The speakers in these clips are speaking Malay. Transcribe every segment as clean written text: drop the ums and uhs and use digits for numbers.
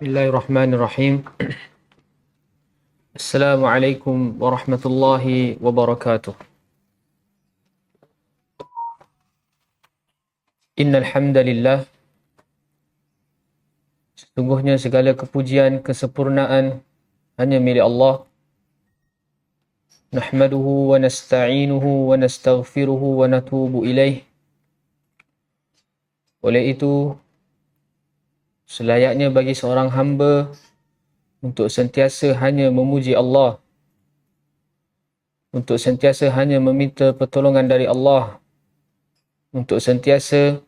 Bismillahirrahmanirrahim. Assalamualaikum warahmatullahi wabarakatuh. Innal hamdalillah, sesungguhnya segala kepujian, kesempurnaan hanya milik Allah. Nahmaduhu wa nasta'inuhu wa nastaghfiruhu wa natubu ilaih. Oleh itu, selayaknya bagi seorang hamba untuk sentiasa hanya memuji Allah, untuk sentiasa hanya meminta pertolongan dari Allah, untuk sentiasa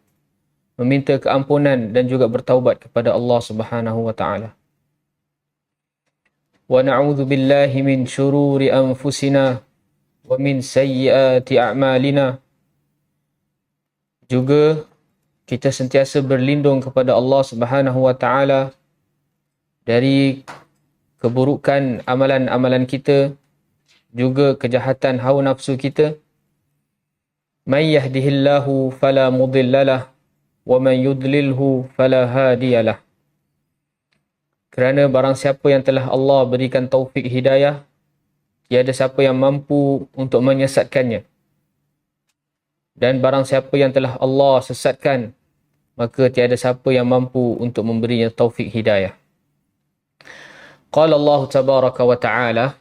meminta keampunan dan juga bertaubat kepada Allah Subhanahu wa taala. Wa na'udzu billahi min syururi anfusina wa min sayyiati a'malina. Juga kita sentiasa berlindung kepada Allah Subhanahu wa taala dari keburukan amalan-amalan kita, juga kejahatan hawa nafsu kita. May yahdihillahu fala mudhillalah wa man yudlilhu fala hadiyalah. Kerana barang siapa yang telah Allah berikan taufik hidayah, tiada siapa yang mampu untuk menyesatkannya. Dan barang siapa yang telah Allah sesatkan, maka tiada siapa yang mampu untuk memberinya taufik hidayah. Qala Allah tabaraka wa ta'ala,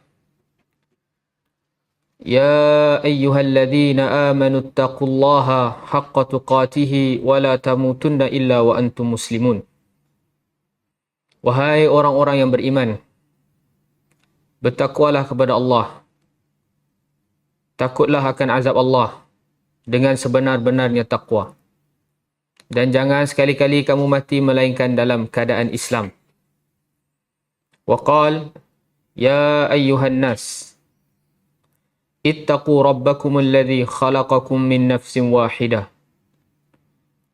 Ya ayyuhalladzina amanu attaqullaha haqqa tuqatihi wa la tamutunna illa wa antum muslimun. Wahai orang-orang yang beriman, bertakwalah kepada Allah. Takutlah akan azab Allah dengan sebenar-benarnya takwa. Dan jangan sekali-kali kamu mati melainkan dalam keadaan Islam. Wa qala, Ya ayyuhan nas, ittaqu rabbakum alladhi khalaqakum min nafsin wahidah.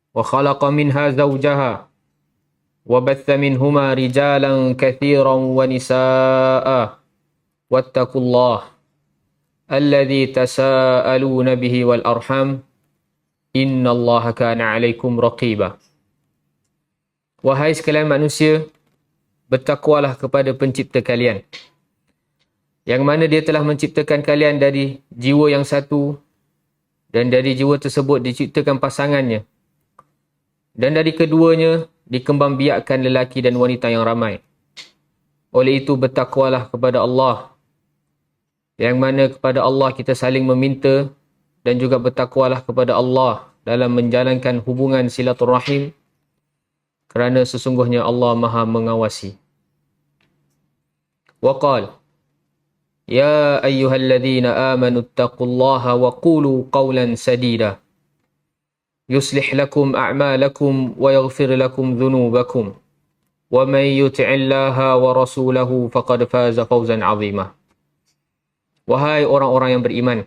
Wa khalaqa minha zawjaha. Wa batha minhuma rijalan kathiran wa nisaa'a. Wattaqullah alladhi tasaaluna bihi wal arham. Innallaha kana 'alaikum raqiba. Wahai sekalian manusia, bertakwalah kepada pencipta kalian, yang mana dia telah menciptakan kalian dari jiwa yang satu, dan dari jiwa tersebut diciptakan pasangannya, dan dari keduanya dikembangbiakkan lelaki dan wanita yang ramai. Oleh itu bertakwalah kepada Allah, yang mana kepada Allah kita saling meminta, dan juga bertakwalah kepada Allah dalam menjalankan hubungan silaturahim, kerana sesungguhnya Allah Maha mengawasi. Wa qala, Ya ayyuhalladzina amanu attaqullaha wa qulu qawlan sadida. Yuslih lakum a'malakum wa yaghfir lakum dhunubakum. Wa man yuti'illaha wa rasulahu faqad faza fawzan 'azima. Wahai orang-orang yang beriman,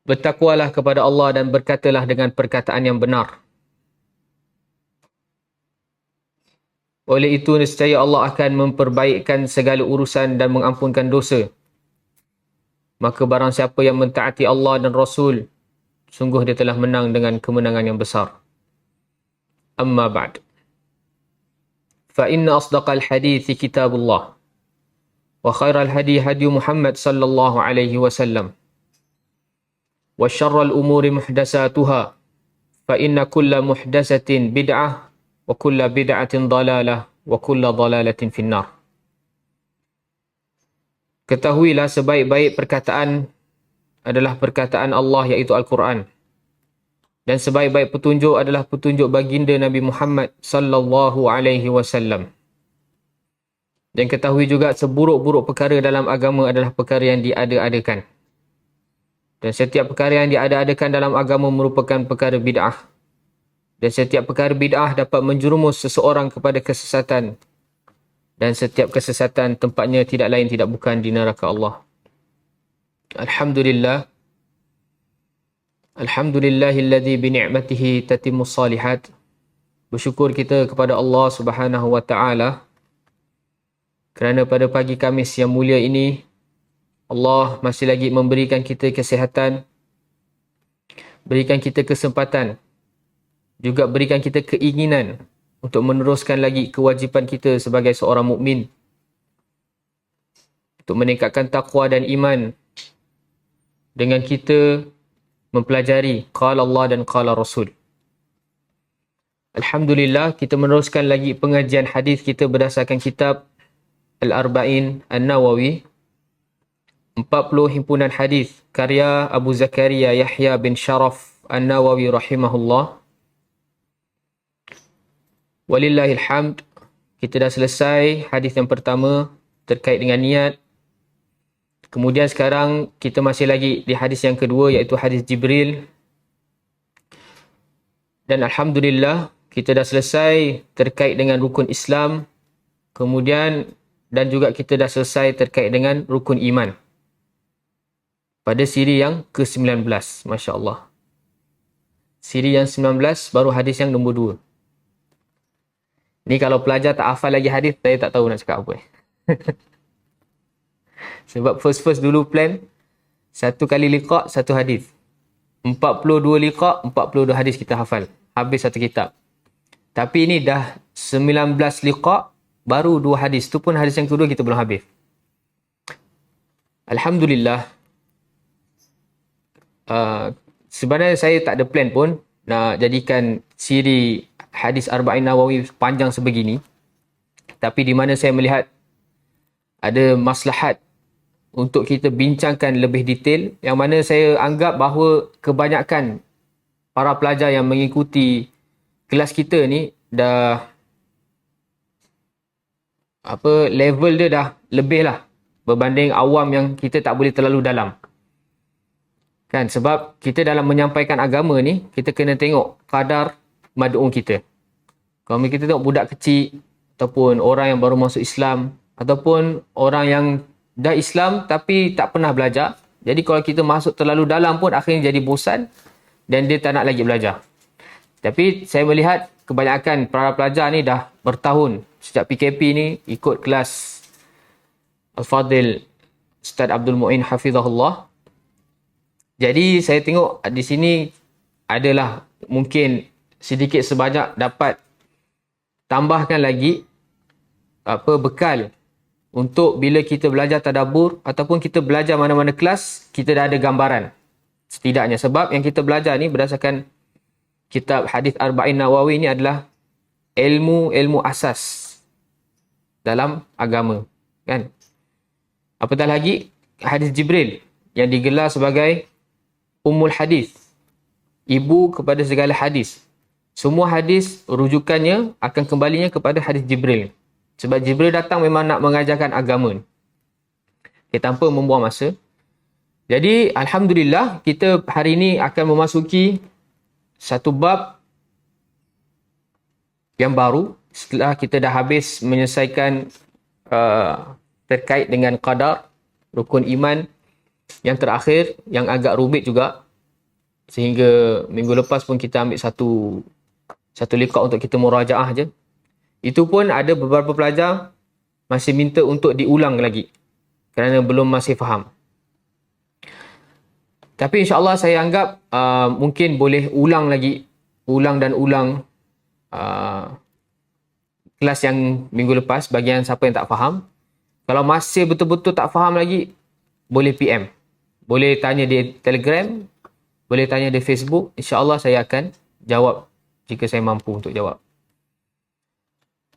bertakwalah kepada Allah dan berkatalah dengan perkataan yang benar. Oleh itu, nescaya Allah akan memperbaikkan segala urusan dan mengampunkan dosa. Maka barang siapa yang mentaati Allah dan Rasul, sungguh dia telah menang dengan kemenangan yang besar. Amma ba'd. Fa inna asdaqal hadithi kitabullah. Wa khairal hadi hadi Muhammad sallallahu alaihi wasallam. Wa syarral umuri muhdasatuha. Fa inna kulla muhdasatin bid'ah. Wa kulla bid'atin dalalah, wa kulla dalalatin finnar. Ketahuilah sebaik-baik perkataan adalah perkataan Allah, iaitu Al-Quran. Dan sebaik-baik petunjuk adalah petunjuk baginda Nabi Muhammad sallallahu alaihi wasallam. Dan ketahui juga seburuk-buruk perkara dalam agama adalah perkara yang diada-adakan. Dan setiap perkara yang diada-adakan dalam agama merupakan perkara bid'ah. Dan setiap perkara bid'ah dapat menjerumus seseorang kepada kesesatan. Dan setiap kesesatan tempatnya tidak lain tidak bukan di neraka Allah. Alhamdulillah. Alhamdulillahilladzi bini'matihi tatimmus salihat. Bersyukur kita kepada Allah Subhanahu wa taala kerana pada pagi Khamis yang mulia ini Allah masih lagi memberikan kita kesihatan, berikan kita kesempatan, juga berikan kita keinginan untuk meneruskan lagi kewajipan kita sebagai seorang mukmin, untuk meningkatkan takwa dan iman dengan kita mempelajari qala Allah dan qala Rasul. Alhamdulillah, kita meneruskan lagi pengajian hadis kita berdasarkan kitab Al-Arba'in An-Nawawi, 40 himpunan hadis karya Abu Zakaria Yahya bin Sharaf An-Nawawi rahimahullah. Walillahil hamd, kita dah selesai hadis yang pertama terkait dengan niat. Kemudian sekarang kita masih lagi di hadis yang kedua, iaitu hadis Jibril. Dan alhamdulillah, kita dah selesai terkait dengan rukun Islam. Kemudian dan juga kita dah selesai terkait dengan rukun iman. Pada siri yang ke-19, Masya Allah. Siri yang 19 baru hadis yang nombor 2. Ni kalau pelajar tak hafal lagi hadis, saya tak tahu nak cakap apa. Sebab first dulu plan, 1 kali liqa', 1 hadis. 42 liqa', 42 hadis kita hafal. Habis 1 kitab. Tapi ini dah 19 liqa', baru 2 hadis. Tu pun hadis yang kedua kita belum habis. Alhamdulillah. Sebenarnya saya tak ada plan pun nak jadikan siri hadis Arba'in Nawawi panjang sebegini. Tapi di mana saya melihat ada maslahat untuk kita bincangkan lebih detail, yang mana saya anggap bahawa kebanyakan para pelajar yang mengikuti kelas kita ni dah level dia dah lebih lah berbanding awam yang kita tak boleh terlalu dalam. Kan, sebab kita dalam menyampaikan agama ni, kita kena tengok kadar mad'un kita. Kalau kita tengok budak kecil, ataupun orang yang baru masuk Islam, ataupun orang yang dah Islam tapi tak pernah belajar. Jadi kalau kita masuk terlalu dalam pun akhirnya jadi bosan dan dia tak nak lagi belajar. Tapi saya melihat kebanyakan para pelajar ni dah bertahun sejak PKP ni ikut kelas Al-Fadil Ustaz Abdul Mu'in Hafizahullah. Jadi saya tengok di sini adalah mungkin sedikit sebanyak dapat tambahkan lagi bekal untuk bila kita belajar tadabbur ataupun kita belajar mana-mana kelas, kita dah ada gambaran setidaknya. Sebab yang kita belajar ni berdasarkan kitab hadis Arba'in Nawawi ni adalah ilmu asas dalam agama, kan? Apatah lagi hadis Jibril yang digelar sebagai Ummul Hadis, ibu kepada segala hadis. Semua hadis rujukannya akan kembalinya kepada hadis Jibril. Sebab Jibril datang memang nak mengajarkan agama. Okay, tanpa membuang masa. Jadi alhamdulillah, kita hari ini akan memasuki satu bab yang baru setelah kita dah habis menyelesaikan terkait dengan qadar, rukun iman. Yang terakhir, yang agak rumit juga, sehingga minggu lepas pun kita ambil satu liqa' untuk kita murajaah je. Itu pun ada beberapa pelajar masih minta untuk diulang lagi kerana belum masih faham. Tapi insyaAllah saya anggap mungkin boleh ulang lagi, ulang kelas yang minggu lepas bagi yang siapa yang tak faham. Kalau masih betul-betul tak faham lagi, boleh PM. Boleh tanya di Telegram, boleh tanya di Facebook. InsyaAllah saya akan jawab jika saya mampu untuk jawab.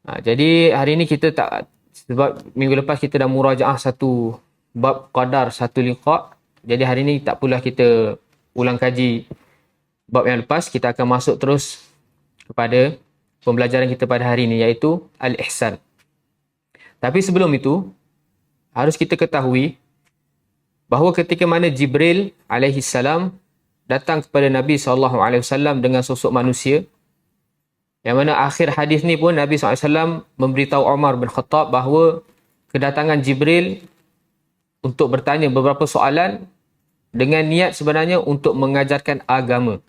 Jadi hari ini kita tak, sebab minggu lepas kita dah murajaah satu bab qadar, satu liqa'. Jadi hari ini tak pula kita ulang kaji bab yang lepas. Kita akan masuk terus kepada pembelajaran kita pada hari ini, iaitu Al-Ihsan. Tapi sebelum itu, harus kita ketahui bahawa ketika mana Jibril alaihi salam datang kepada Nabi SAW dengan sosok manusia, yang mana akhir hadis ni pun Nabi SAW memberitahu Umar bin Khattab bahawa kedatangan Jibril untuk bertanya beberapa soalan dengan niat sebenarnya untuk mengajarkan agama.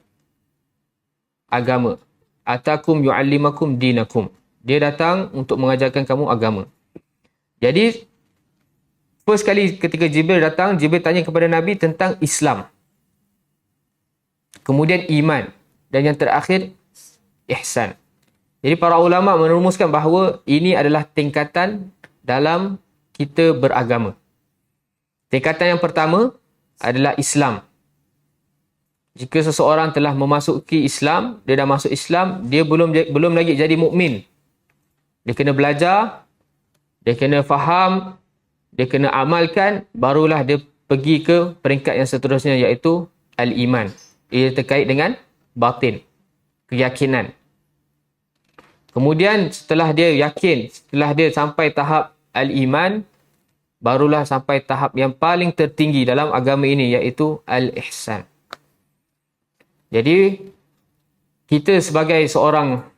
Atakum yu'allimakum dinakum. Dia datang untuk mengajarkan kamu agama. Jadi first kali ketika Jibril datang, Jibril tanya kepada Nabi tentang Islam. Kemudian iman. Dan yang terakhir, ihsan. Jadi para ulama merumuskan bahawa ini adalah tingkatan dalam kita beragama. Tingkatan yang pertama adalah Islam. Jika seseorang telah memasuki Islam, dia dah masuk Islam, dia belum lagi jadi mukmin. Dia kena belajar, dia kena faham, dia kena amalkan, barulah dia pergi ke peringkat yang seterusnya, iaitu al-iman. Ia terkait dengan batin, keyakinan. Kemudian setelah dia yakin, setelah dia sampai tahap al-iman, barulah sampai tahap yang paling tertinggi dalam agama ini, iaitu al-ihsan. Jadi, kita sebagai seorang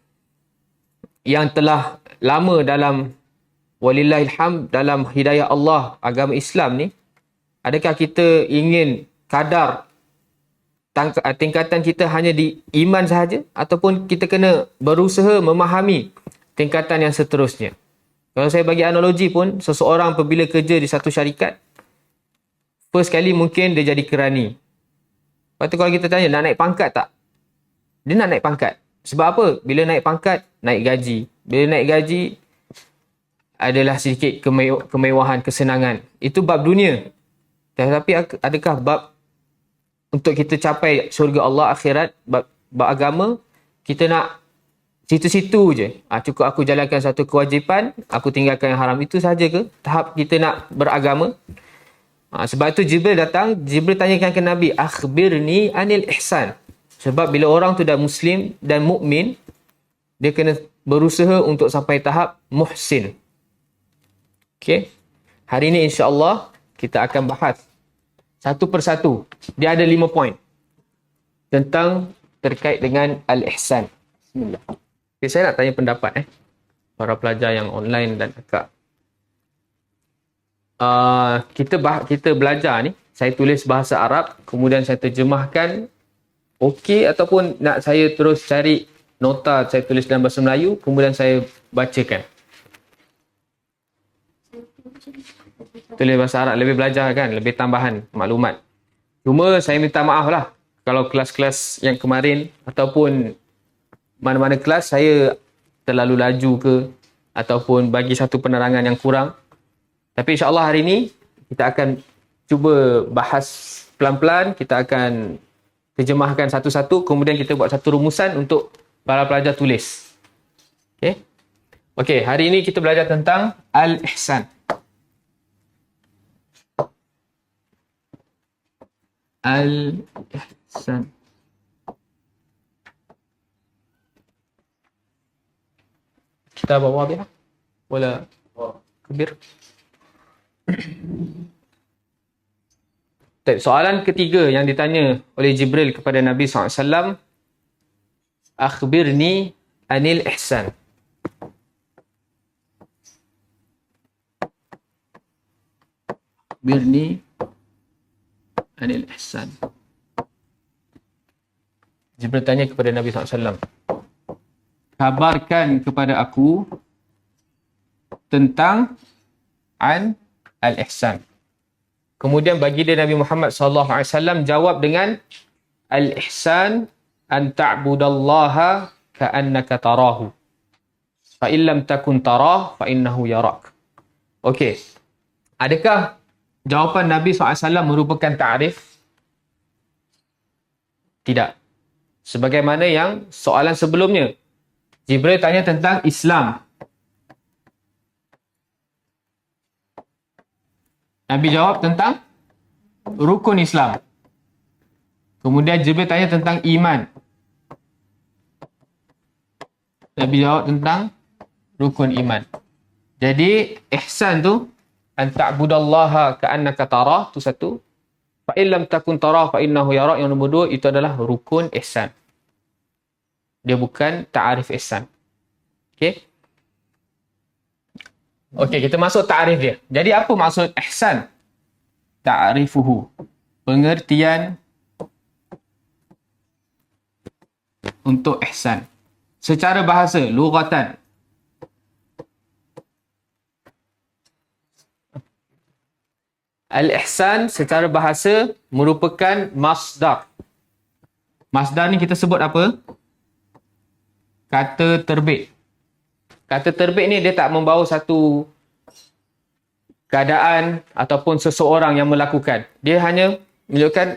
yang telah lama dalam walillahilhamd dalam hidayah Allah, agama Islam ni, adakah kita ingin kadar tingkatan kita hanya di iman sahaja, ataupun kita kena berusaha memahami tingkatan yang seterusnya? Kalau saya bagi analogi pun, seseorang apabila kerja di satu syarikat, first kali mungkin dia jadi kerani. Lepas tu kalau kita tanya, nak naik pangkat tak? Dia nak naik pangkat. Sebab apa? Bila naik pangkat, naik gaji. Bila naik gaji, adalah sedikit kemewahan, kesenangan. Itu bab dunia. Tetapi adakah bab untuk kita capai syurga Allah akhirat, bab agama, kita nak situ-situ je. Cukup aku jalankan satu kewajipan, aku tinggalkan yang haram. Itu sahaja ke tahap kita nak beragama? Sebab itu Jibril datang, Jibril tanyakan ke Nabi, akhbirni anil ihsan. Sebab bila orang tu dah Muslim dan mukmin, dia kena berusaha untuk sampai tahap muhsin. Okey. Hari ini insya-Allah kita akan bahas satu persatu. Dia ada 5 poin tentang terkait dengan al-ihsan. Bismillah. Okay, saya nak tanya pendapat para pelajar yang online dan akak. Kita belajar ni, saya tulis bahasa Arab, kemudian saya terjemahkan, okey, ataupun nak saya terus cari nota, saya tulis dalam bahasa Melayu, kemudian saya bacakan. Tulis bahasa Arab, lebih belajar kan, lebih tambahan maklumat. Cuma saya minta maaf lah, kalau kelas-kelas yang kemarin, ataupun mana-mana kelas, saya terlalu laju ke, ataupun bagi satu penerangan yang kurang. Tapi insyaAllah hari ini kita akan cuba bahas pelan-pelan, kita akan terjemahkan satu-satu, kemudian kita buat satu rumusan untuk para pelajar tulis. Okey, hari ini kita belajar tentang al-ihsan. Al-ihsan. Kitab Wadihah wala kabir. Soalan ketiga yang ditanya oleh Jibril kepada Nabi SAW, akhbirni anil ihsan. Akhbirni anil ihsan. Jibril tanya kepada Nabi SAW, kabarkan kepada aku tentang al-ihsan. Kemudian baginda Nabi Muhammad SAW jawab dengan al-ihsan an ta'budallaha ka'annaka tarahu fa illam takun tarah fa innahu yarak. Okey. Adakah jawapan Nabi SAW merupakan ta'rif? Tidak. Sebagaimana yang soalan sebelumnya, Jibril tanya tentang Islam. Nabi jawab tentang rukun Islam. Kemudian Jibril tanya tentang iman. Nabi jawab tentang rukun iman. Jadi ihsan tu an ta'budallaha ka'annaka tarah, tu satu. Fa illam takun tarah fa innahu yara, yang nombor 2 itu adalah rukun ihsan. Dia bukan ta'arif ihsan. Okey. Okey, kita masuk ta'rif dia. Jadi apa maksud ihsan? Ta'rifuhu, pengertian untuk ihsan. Secara bahasa, lughatan. Al-ihsan secara bahasa merupakan masdar. Masdar ni kita sebut apa? Kata terbit. Kata terbit ni dia tak membawa satu keadaan ataupun seseorang yang melakukan. Dia hanya menunjukkan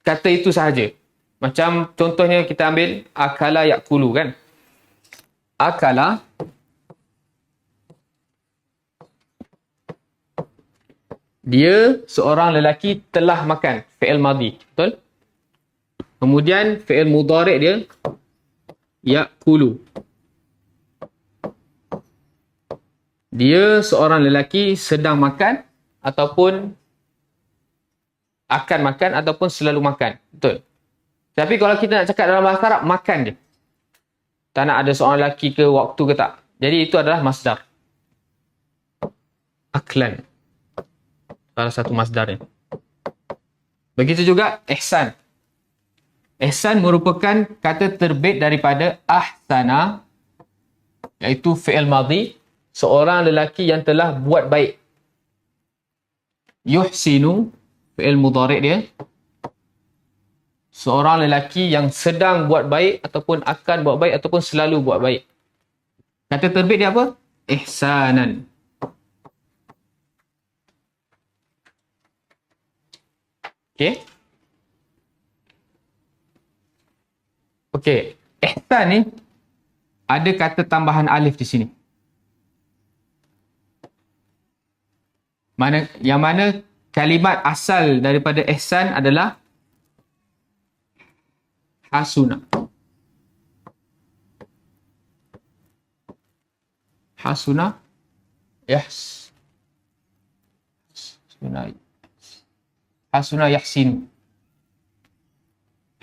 kata itu sahaja. Macam contohnya kita ambil akala yakulu kan. Akala dia seorang lelaki telah makan, fi'il madhi, betul? Kemudian fi'il mudhari' dia yakulu. Dia seorang lelaki sedang makan ataupun akan makan ataupun selalu makan, betul? Tapi kalau kita nak cakap dalam bahasa Arab, makan je. Tak nak ada seorang lelaki ke waktu ke tak. Jadi itu adalah masdar. Aklan. Salah satu masdarnya. Begitu juga ihsan. Ihsan merupakan kata terbit daripada ahsana, iaitu fi'il madhi, seorang lelaki yang telah buat baik. Yuhsinu, fi'il mudhari' dia, seorang lelaki yang sedang buat baik ataupun akan buat baik ataupun selalu buat baik. Kata terbit dia apa? Ihsanan. Okey. Okey. Ihsan ni ada kata tambahan alif di sini. Yang mana kalimat asal daripada ihsan adalah hasuna. Hasuna Hasuna yahsinu.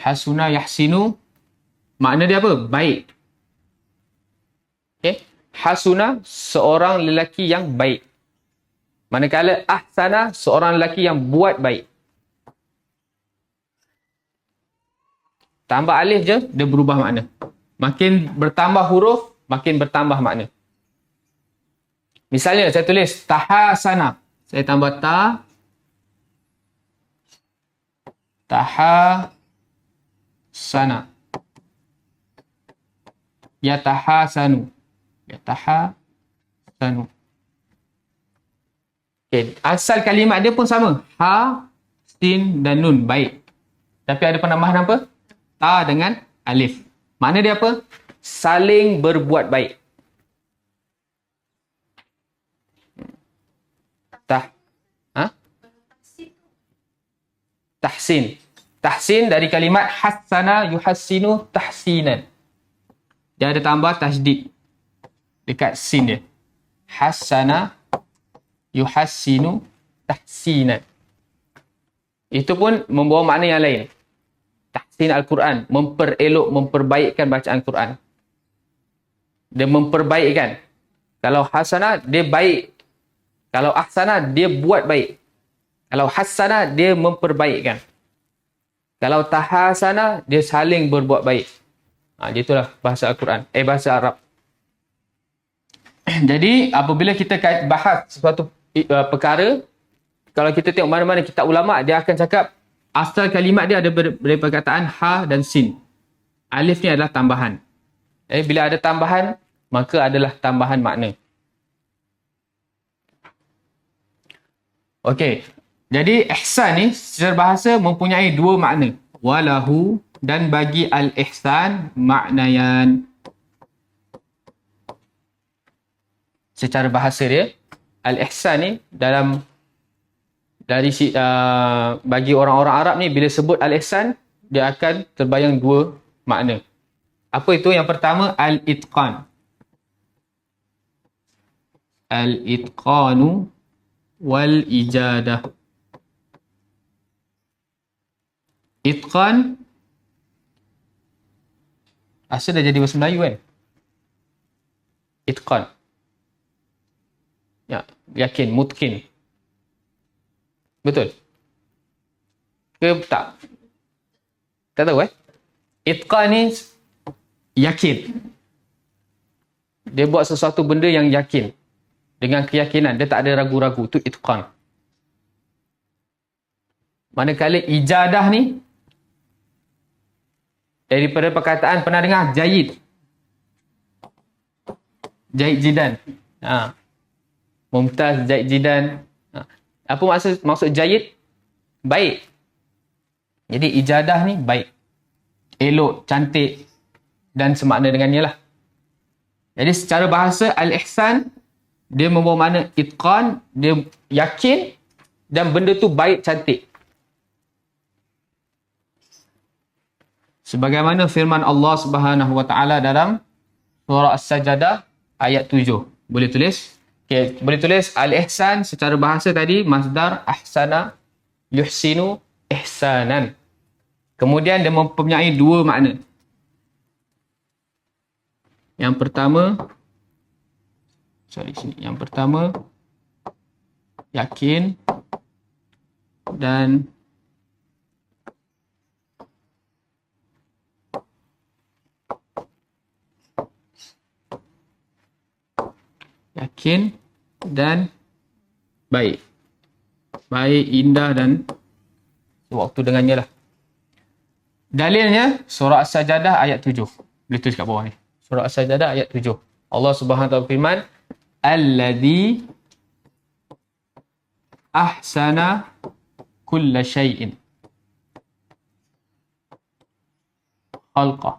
Hasuna yahsinu makna dia apa? Baik. Okay. Hasuna seorang lelaki yang baik. Manakala ahsana seorang lelaki yang buat baik. Tambah alif je, dia berubah makna. Makin bertambah huruf, makin bertambah makna. Misalnya, saya tulis tahasana. Saya tambah tahasana. Yatahasanu. Yatahasanu. Okay. Asal kalimat dia pun sama. Ha, sin dan nun. Baik. Tapi ada penambahan apa? Ta dengan alif. Makna dia apa? Saling berbuat baik. Tahsin. Tahsin dari kalimat hassana yuhassinu tahsinan. Dia ada tambah tajdid dekat sin dia. Hassana yuhassinu tahsinan. Itu pun membawa makna yang lain. Tahsin Al-Quran, memperelok, memperbaikkan bacaan Quran. Dia memperbaikkan. Kalau hasana, dia baik. Kalau ahsana, dia buat baik. Kalau hassana, dia memperbaikkan. Kalau tahasana, dia saling berbuat baik. Itulah bahasa Al-Quran. Bahasa Arab. Jadi, apabila kita bahas sesuatu perkara, kalau kita tengok mana-mana kitab ulama', dia akan cakap, asal kalimat dia ada dari perkataan ha dan sin. Alif ni adalah tambahan. Bila ada tambahan, maka adalah tambahan makna. Okey. Jadi ihsan ni secara bahasa mempunyai dua makna. Walahu dan bagi al-ihsan maknayan. Secara bahasa dia, al-ihsan ni bagi orang-orang Arab ni bila sebut al-ihsan, dia akan terbayang dua makna. Apa itu? Yang pertama al-itqan. Al-itqanu wal ijadah. Itqan asal dah jadi bahasa Melayu kan? Itqan. Ya, yakin, mutkin. Betul? Ke tak? Tak tahu Itqan ni yakin. Dia buat sesuatu benda yang yakin. Dengan keyakinan. Dia tak ada ragu-ragu. Itu itqan. Manakala ijadah ni daripada perkataan pernah dengar jayid. Jahid jidan. Mumtaz, jahid jidan. Apa maksud jahid? Baik. Jadi ijadah ni baik. Elok, cantik dan semakna dengannya lah. Jadi secara bahasa al-ihsan dia membawa makna itqan, dia yakin dan benda tu baik, cantik. Sebagaimana firman Allah Subhanahu wa taala dalam surah As-Sajdah ayat 7. Boleh tulis? Okey, boleh tulis al-ihsan secara bahasa tadi masdar ahsana yuhsinu ihsanan. Kemudian dia mempunyai dua makna. Yang pertama yakin dan baik. Baik, indah dan waktu dengannya lah. Dalilnya surah As-Sajdah ayat 7. Boleh tulis kat bawah ni. Surah As-Sajdah ayat 7. Allah Subhanahu wa taala firman, "Alladzi ahsana kulla syai'in khalqah."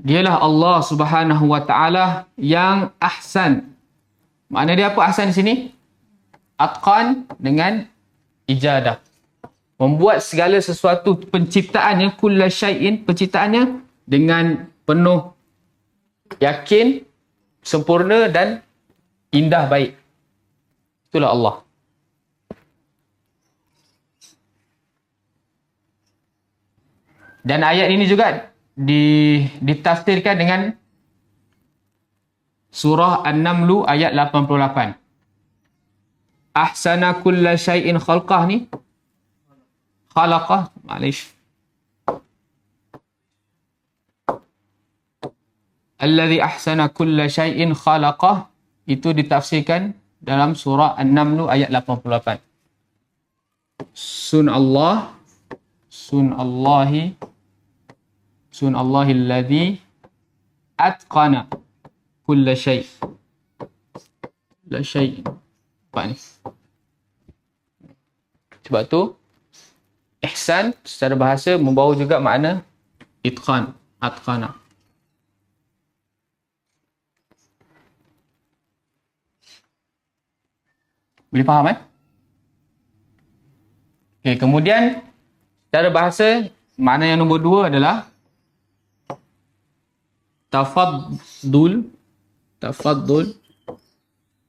Dialah Allah Subhanahu wa taala yang ahsan. Makna dia apa ahsan di sini? Atqan dengan ijadah. Membuat segala sesuatu penciptaannya, kulla syai'in, penciptaannya dengan penuh yakin, sempurna dan indah baik. Itulah Allah. Dan ayat ini juga ditafsirkan dengan surah An-Naml ayat 88. Ahsana kulla syai'in khalqah ni. Khalaqah, ma'lish. Alladhi ahsana kulla syai'in khalaqah. Itu ditafsirkan dalam surah An-Naml ayat 88. Sunallahi alladhi atqana kulla syai'. La syai'. Apa ni? Sebab tu ihsan secara bahasa membawa juga makna itqan, atqana. Boleh faham Okay, kemudian secara bahasa makna yang nombor 2 adalah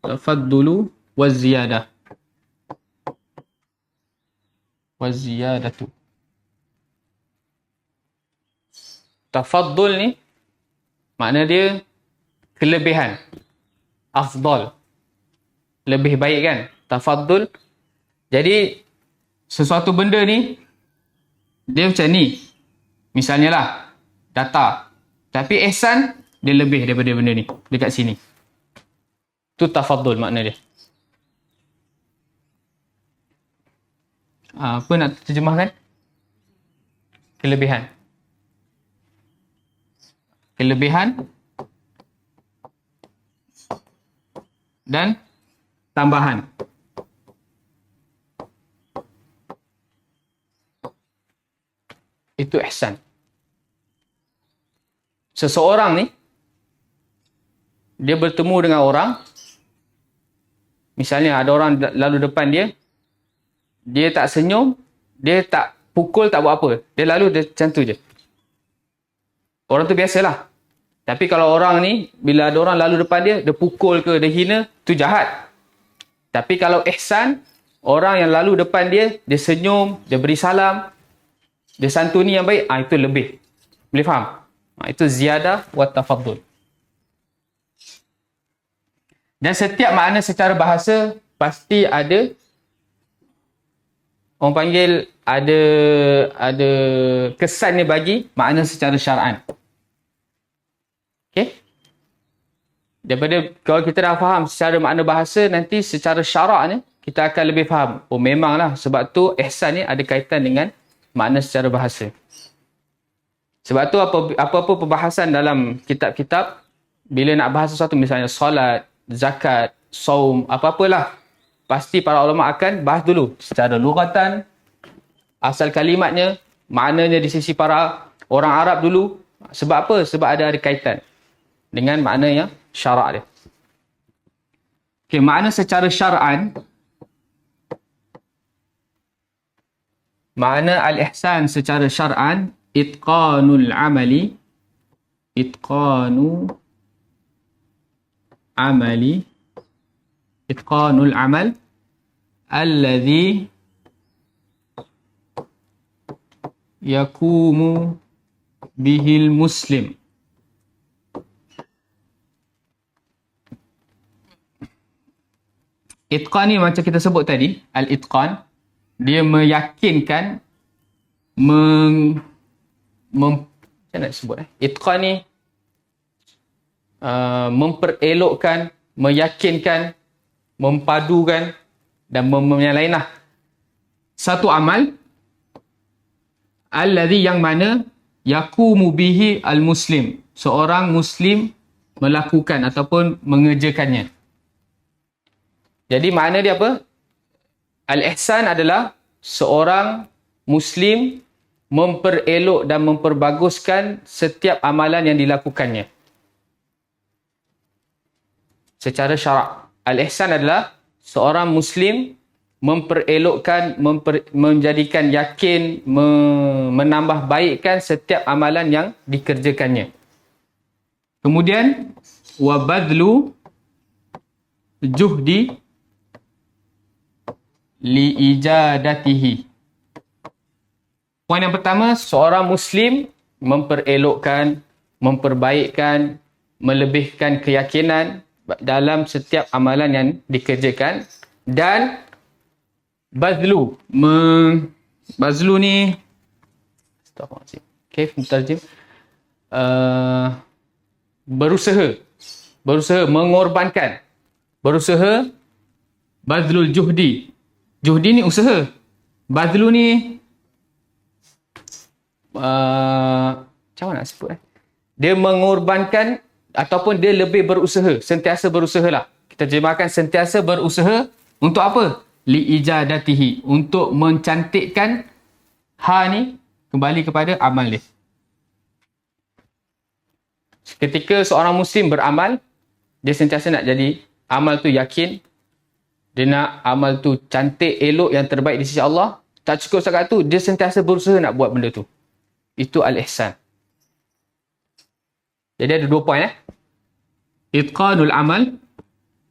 tafaddulu wa ziyadah. Waziyadatu. Tafaddul ni makna dia kelebihan. Afdal. Lebih baik kan? Tafaddul. Jadi sesuatu benda ni dia macam ni. Misalnya lah data. Tapi ihsan dia lebih daripada benda ni dekat sini. Tu tafaddul makna dia. Apa nak terjemahkan? Kelebihan. Kelebihan dan tambahan. Itu ihsan. Seseorang ni dia bertemu dengan orang, misalnya ada orang lalu depan dia, dia tak senyum, dia tak pukul, tak buat apa. Dia lalu dia macam tu je. Orang tu biasalah. Tapi kalau orang ni, bila ada orang lalu depan dia, dia pukul ke, dia hina, tu jahat. Tapi kalau ihsan, orang yang lalu depan dia, dia senyum, dia beri salam, dia santuni yang baik, itu lebih. Boleh faham? Itu ziyadah wa tafaddul. Dan setiap makna secara bahasa pasti ada, orang panggil ada kesan dia bagi makna secara syar'an. Okey? Daripada kalau kita dah faham secara makna bahasa, nanti secara syarak ni kita akan lebih faham. Oh memanglah sebab tu ihsan ni ada kaitan dengan makna secara bahasa. Sebab tu apa-apa perbahasan dalam kitab-kitab, bila nak bahas sesuatu misalnya solat, zakat, saum, apa-apalah, pasti para ulama akan bahas dulu secara lughatan, asal kalimatnya, maknanya di sisi para orang Arab dulu. Sebab apa? Sebab ada kaitan dengan makna yang syarak dia. Okey, makna secara syar'an, makna al-ihsan secara syar'an, itqanu amal alladhi yakumu bihil muslim. Itqan ni macam kita sebut tadi, al-itqan, dia meyakinkan, macam nak sebut Itqan ni memperelokkan, meyakinkan, mempadukan dan yang lain lah. Satu amal alladhi, yang mana yakumu bihi al-muslim, seorang muslim melakukan ataupun mengerjakannya. Jadi makna dia apa? Al-ihsan adalah seorang muslim memperelok dan memperbaguskan setiap amalan yang dilakukannya secara syarak. Al-ihsan adalah seorang muslim memperelokkan, menjadikan yakin, menambah baikkan setiap amalan yang dikerjakannya. Kemudian wabadlu juhdi liijadatihi. Poin yang pertama, seorang muslim memperelokkan, memperbaikkan, melebihkan keyakinan dalam setiap amalan yang dikerjakan. Dan bazlu, bazlu ni mutarjim, berusaha mengorbankan, berusaha. Bazlul juhdi ni usaha, bazlu ni macam mana nak sebut dia mengorbankan ataupun dia lebih berusaha, sentiasa berusaha lah. Kita terjemahkan sentiasa berusaha untuk apa? Liijadatihi, untuk mencantikkan ni kembali kepada amal dia. Ketika seorang muslim beramal, dia sentiasa nak jadi amal tu yakin, dia nak amal tu cantik, elok, yang terbaik di sisi Allah. Tak cukup setakat tu, dia sentiasa berusaha nak buat benda tu. Itu al-ihsan. Jadi ada 2 poin Itqanul amal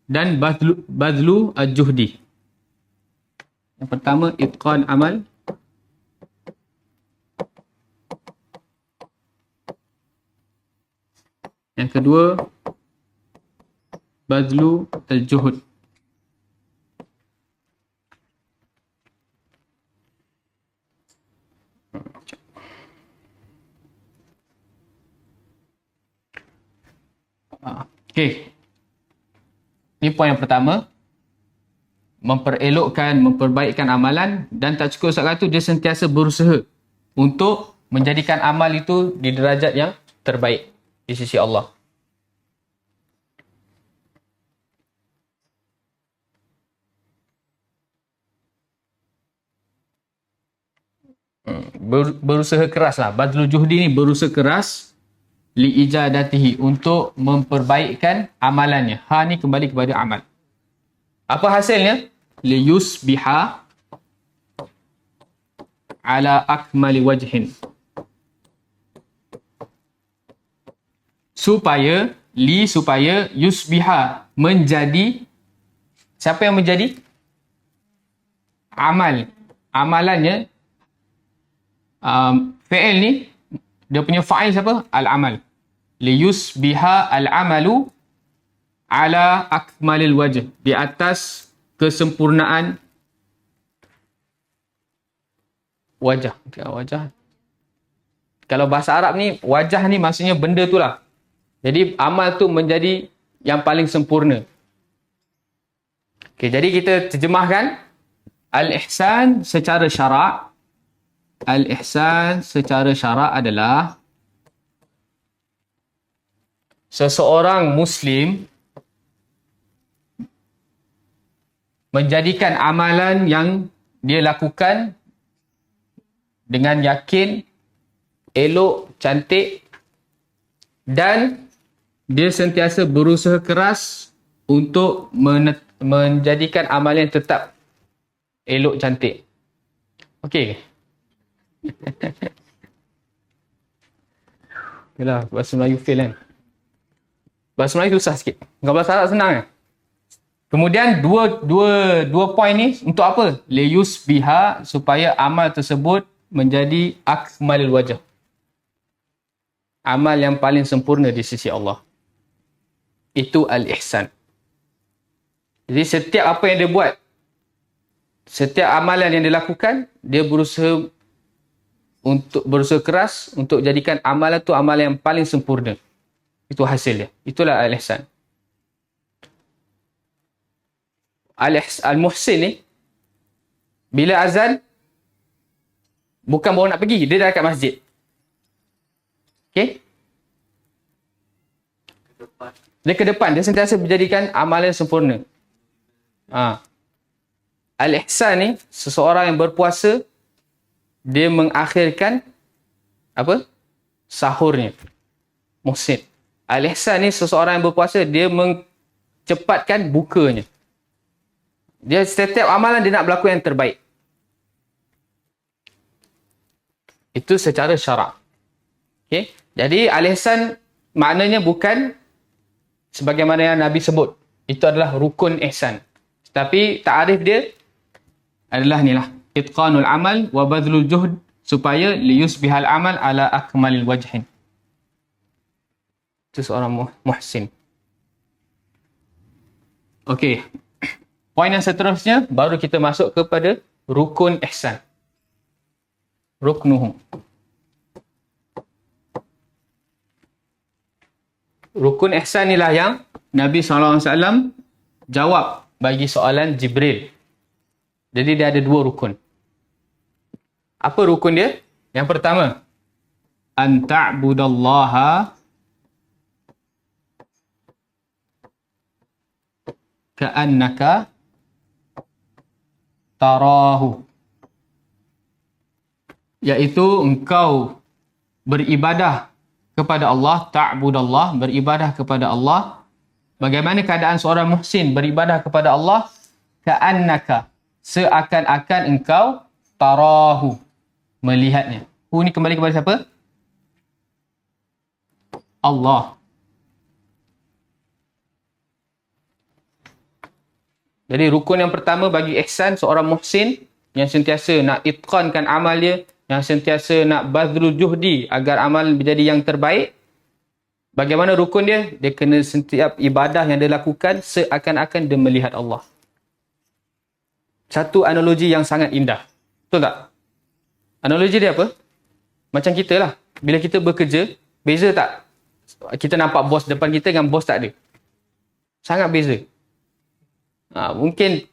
dan bazlu al-juhdi. Yang pertama, itqan amal. Yang kedua, bazlu al-juhud. Okey. Ini poin yang pertama. Memperelokkan, memperbaikkan amalan, dan tak cukup setakat itu, dia sentiasa berusaha untuk menjadikan amal itu di derajat yang terbaik di sisi Allah. Berusaha keras lah. Badlul juhdi ni berusaha keras liijadatihi, untuk memperbaikkan amalannya. Ni kembali kepada amal. Apa hasilnya? Liyusbiha ala akmali wajhin. Supaya yusbiha, menjadi. Siapa yang menjadi? Amalannya. Fi'il ni, dia punya fa'il siapa? Al-amal. Liyusbiha al-amalu ala akmalil wajh, di atas kesempurnaan wajah. Kalau bahasa Arab ni, wajah ni maksudnya benda tu lah. Jadi amal tu menjadi yang paling sempurna. Okay, jadi kita terjemahkan al-ihsan secara syarak. Al-ihsan secara syarak adalah seseorang Muslim menjadikan amalan yang dia lakukan dengan yakin, elok, cantik, dan dia sentiasa berusaha keras untuk menjadikan amalan tetap elok, cantik. Okey. Yalah, bahasa Melayu fail kan. Bahasa Melayu susah sikit. Kalau bahasa Arab senang kan. Kemudian dua poin ni untuk apa? Liyus biha, supaya amal tersebut menjadi akmalul wajh. Amal yang paling sempurna di sisi Allah. Itu al-ihsan. Jadi setiap apa yang dia buat, setiap amalan yang dia lakukan, dia berusaha keras untuk jadikan amalan tu amalan yang paling sempurna. Itu hasil dia. Itulah al-ihsan. Al-muhsin ni, bila azan, bukan baru nak pergi, dia dah dekat masjid. Okey? Dia ke depan, dia sentiasa menjadikan amalan sempurna. Al-ihsan ni, seseorang yang berpuasa, dia mengakhirkan apa? Sahurnya. Muhsin. Al-ihsan ni, seseorang yang berpuasa, dia mencepatkan bukanya. Dia setiap amalan dia nak berlaku yang terbaik. Itu secara syarak. Okay? Jadi al-ihsan maknanya bukan sebagaimana yang Nabi sebut. Itu adalah rukun ihsan. Tapi ta'arif dia adalah inilah. Itqanul amal wa badlul juhd, supaya liyusbihal amal ala akmalil wajhin. Itu seorang muhsin. Okey. Poin yang seterusnya, baru kita masuk kepada rukun ihsan. Ruknuhu. Rukun ihsan inilah yang Nabi SAW jawab bagi soalan Jibril. Jadi dia ada dua rukun. Apa rukun dia? Yang pertama, an ta'budallaha ka'annaka tarahu, iaitu engkau beribadah kepada Allah, ta'budallah, beribadah kepada Allah. Bagaimana keadaan seorang muhsin beribadah kepada Allah? Ka'annaka, seakan-akan engkau tarahu, melihatnya. Hu ni kembali kepada siapa? Allah. Jadi rukun yang pertama bagi ihsan seorang muhsin yang sentiasa nak itqankan amal dia, yang sentiasa nak badlul juhdi agar amal menjadi yang terbaik. Bagaimana rukun dia? Dia kena setiap ibadah yang dia lakukan seakan-akan dia melihat Allah. Satu analogi yang sangat indah. Betul tak? Analogi dia apa? Macam kita lah. Bila kita bekerja, beza tak? Kita nampak bos depan kita dengan bos tak ada. Sangat beza. Mungkin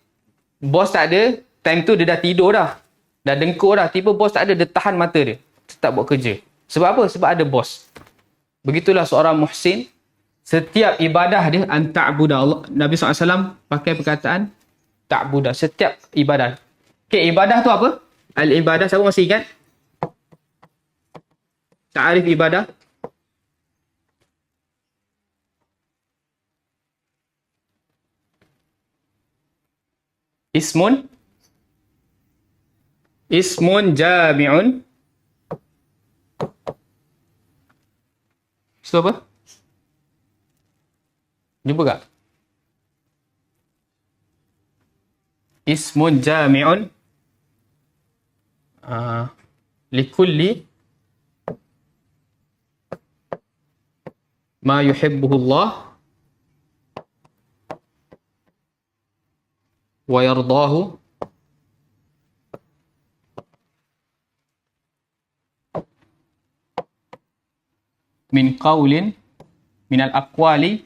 bos tak ada, time tu dia dah tidur dah. Dah dengkur dah. Tiba bos tak ada, dia tahan mata dia. Tetap buat kerja. Sebab apa? Sebab ada bos. Begitulah seorang muhsin. Setiap ibadah dia, an ta'budah Allah. Nabi SAW pakai perkataan ta'budah. Setiap ibadah. Okay, ibadah tu apa? Al-ibadah, siapa masih ingat? Ta'arif ibadah. Ismun jami'un. Itu apa? Jumpa tak? Ismun jami'un likulli ma yuhibbuhu Allah wa yardahu min qawlin minal aqwali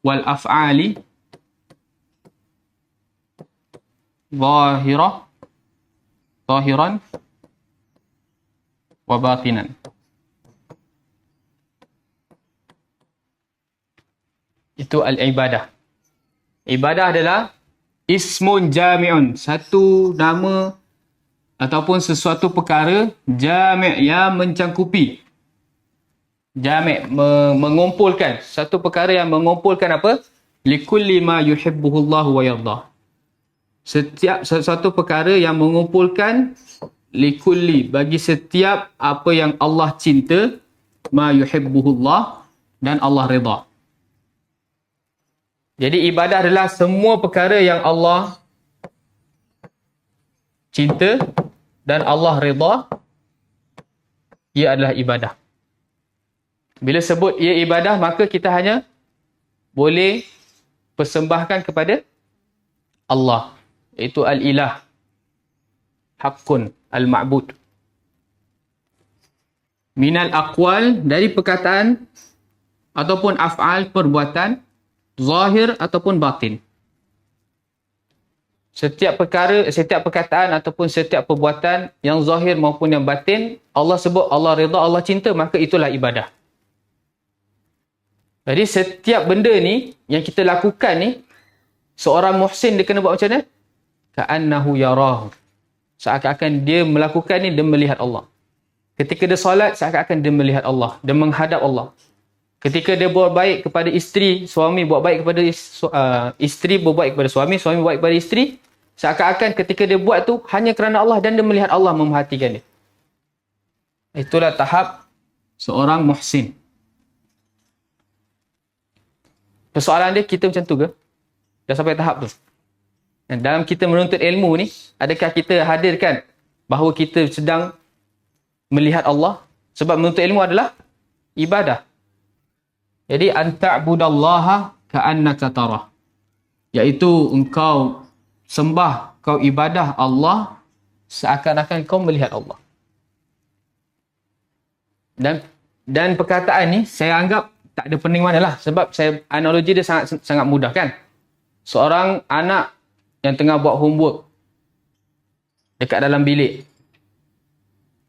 wal af'ali zahiran wa batinan. Itu al-ibadah. Ibadah adalah ismun jami'un, satu nama ataupun sesuatu perkara jami' yang mencangkupi. Jami' mengumpulkan, satu perkara yang mengumpulkan apa? Likulli ma yuhibbuhullahu wa yardah. Setiap sesuatu perkara yang mengumpulkan likulli, bagi setiap apa yang Allah cinta, ma yuhibbuhullah, dan Allah redha. Jadi ibadah adalah semua perkara yang Allah cinta dan Allah redha, ia adalah ibadah. Bila sebut ia ibadah, maka kita hanya boleh persembahkan kepada Allah, iaitu al-ilah, haqqun, al-ma'bud. Minal aqwal, dari perkataan ataupun af'al, perbuatan, zahir ataupun batin. Setiap perkara, setiap perkataan ataupun setiap perbuatan yang zahir maupun yang batin, Allah sebut Allah redha, Allah cinta, maka itulah ibadah. Jadi setiap benda ni yang kita lakukan ni, seorang muhsin dia kena buat macam mana? Ka'annahu yarahu. Seakan-akan dia melakukan ni, dia melihat Allah. Ketika dia solat, seakan-akan dia melihat Allah, dia menghadap Allah. Ketika dia buat baik kepada isteri, suami buat baik kepada isteri, buat baik kepada suami, suami buat baik kepada isteri, seakan-akan ketika dia buat tu hanya kerana Allah dan dia melihat Allah memerhatikan dia. Itulah tahap seorang muhsin. Persoalan dia, kita macam tu ke? Dah sampai tahap tu? Dan dalam kita menuntut ilmu ni, adakah kita hadirkan bahawa kita sedang melihat Allah? Sebab menuntut ilmu adalah ibadah. Jadi anta'budallaha ka'annaka tarah, iaitu engkau sembah, kau ibadah Allah seakan-akan kau melihat Allah. Dan perkataan ni saya anggap tak ada pening manalah, sebab saya analogi dia sangat mudah kan. Seorang anak yang tengah buat homework dekat dalam bilik,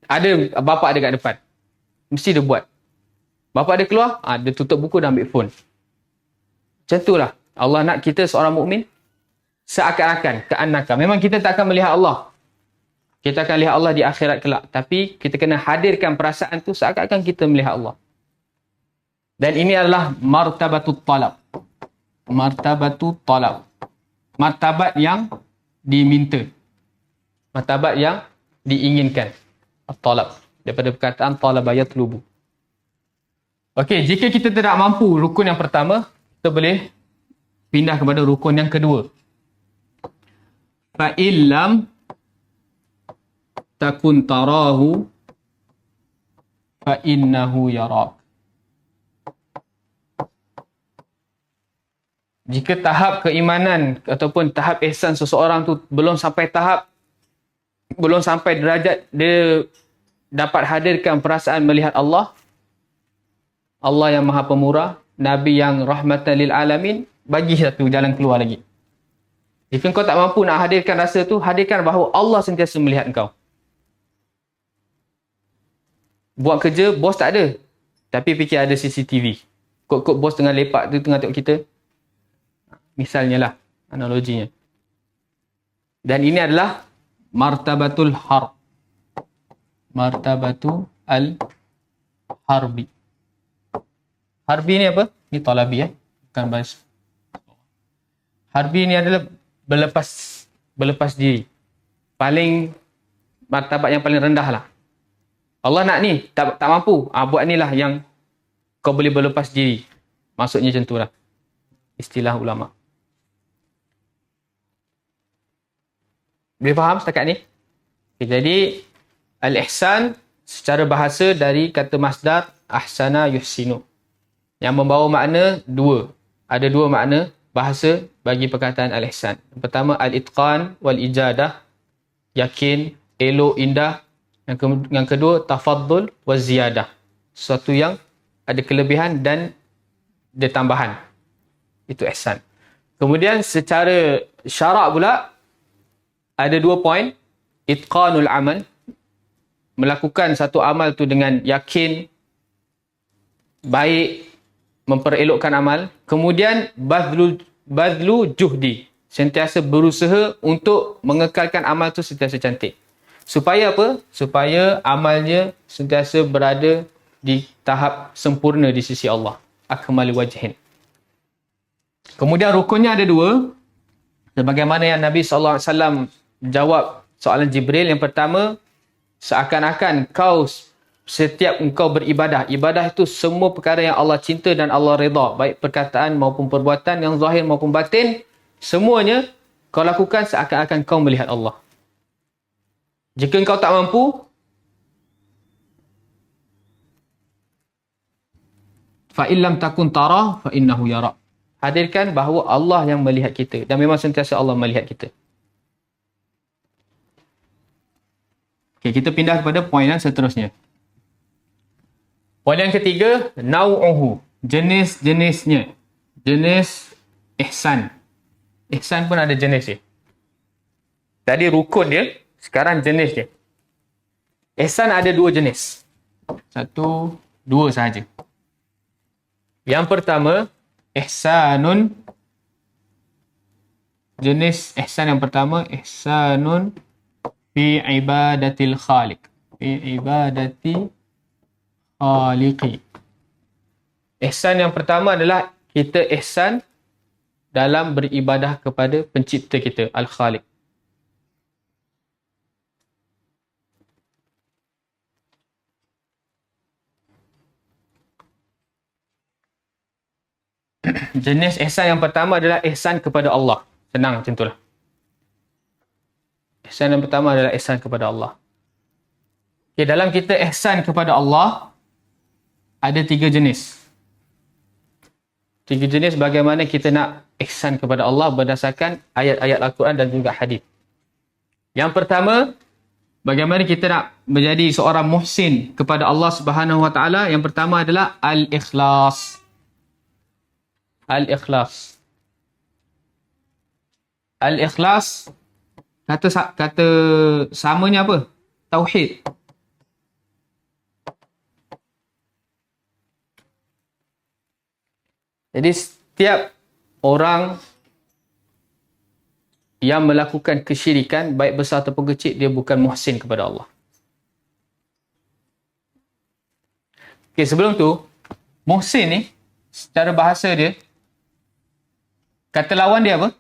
ada bapa dia kat depan, mesti dia buat. Bapa dia keluar, dia tutup buku dan ambil phone. Macam itulah Allah nak kita seorang mukmin seakan-akan, ka'annaka. Memang kita tak akan melihat Allah. Kita akan lihat Allah di akhirat kelak. Tapi kita kena hadirkan perasaan tu seakan-akan kita melihat Allah. Dan ini adalah martabatut talab. Martabatut talab. Martabat yang diminta. Martabat yang diinginkan. Talab. Daripada perkataan talaba yatlubu. Okey, jika kita tidak mampu rukun yang pertama, kita boleh pindah kepada rukun yang kedua. Fa illam takun tarahu fa innahu yarak. Jika tahap keimanan ataupun tahap ihsan seseorang tu belum sampai derajat dia dapat hadirkan perasaan melihat Allah, Allah yang Maha Pemurah, Nabi yang rahmatan lil alamin, bagi satu jalan keluar lagi. Jika kau tak mampu nak hadirkan rasa tu, hadirkan bahawa Allah sentiasa melihat kau. Buat kerja, bos tak ada, tapi fikir ada CCTV. Kok bos tengah lepak tu, tengah tengok kita. Misalnya lah, analoginya. Dan ini adalah martabatul harb. Martabatul al-harbi. Harbi ni apa? Ni talabi bukan bahasa. Harbi ni adalah berlepas diri. Paling martabat yang paling rendah lah. Allah nak ni, tak mampu. Buat ni lah yang kau boleh berlepas diri. Maksudnya macam tu lah. Istilah ulama. Boleh faham setakat ni? Okay, jadi, al-ihsan secara bahasa dari kata masdar ahsana yuhsinu. Yang membawa makna dua. Ada dua makna bahasa bagi perkataan al-ihsan. Yang pertama, al-itqan wal-ijadah. Yakin, elok, indah. Yang kedua, tafaddul wa ziyadah. Sesuatu yang ada kelebihan dan ada tambahan. Itu ihsan. Kemudian secara syarak pula, ada 2 poin. Itqanul amal. Melakukan satu amal tu dengan yakin, baik, memperelokkan amal. Kemudian badlu juhdi, sentiasa berusaha untuk mengekalkan amal tu sentiasa cantik. Supaya apa? Supaya amalnya sentiasa berada di tahap sempurna di sisi Allah. Akmal wajhin. Kemudian rukunnya ada dua. Sebagaimana yang Nabi SAW jawab soalan Jibril. Yang pertama, seakan-akan setiap engkau beribadah. Ibadah itu semua perkara yang Allah cinta dan Allah redha. Baik perkataan maupun perbuatan, yang zahir maupun batin. Semuanya kau lakukan seakan-akan kau melihat Allah. Jika engkau tak mampu, fa illam takun tara fa innahu yara. Hadirkan bahawa Allah yang melihat kita, dan memang sentiasa Allah melihat kita. Okey, kita pindah kepada poin yang seterusnya. Poin yang ketiga, nau'uhu, jenis-jenisnya. Jenis ihsan. Ihsan pun ada jenis dia. Tadi rukun dia, sekarang jenis dia. Ihsan ada dua jenis. Dua sahaja. Yang pertama, ihsanun. Jenis ihsan yang pertama, ihsanun fi ibadatil khaliq. Fi ibadati khaliqi. Ihsan yang pertama adalah kita ihsan dalam beribadah kepada pencipta kita, Al-Khaliq. Jenis ihsan yang pertama adalah ihsan kepada Allah. Senang macam itulah. Ihsan yang pertama adalah ihsan kepada Allah. Okay, dalam kita ihsan kepada Allah, ada tiga jenis. Tiga jenis bagaimana kita nak ihsan kepada Allah berdasarkan ayat-ayat Al-Quran dan juga hadis. Yang pertama, bagaimana kita nak menjadi seorang muhsin kepada Allah Subhanahu Wa Taala. Yang pertama adalah al-ikhlas. Al-ikhlas. Al-ikhlas, kata samanya apa? Tauhid. Jadi setiap orang yang melakukan kesyirikan, baik besar ataupun kecil, dia bukan muhsin kepada Allah. Okay, sebelum tu, muhsin ni, secara bahasa dia, kata lawan dia apa?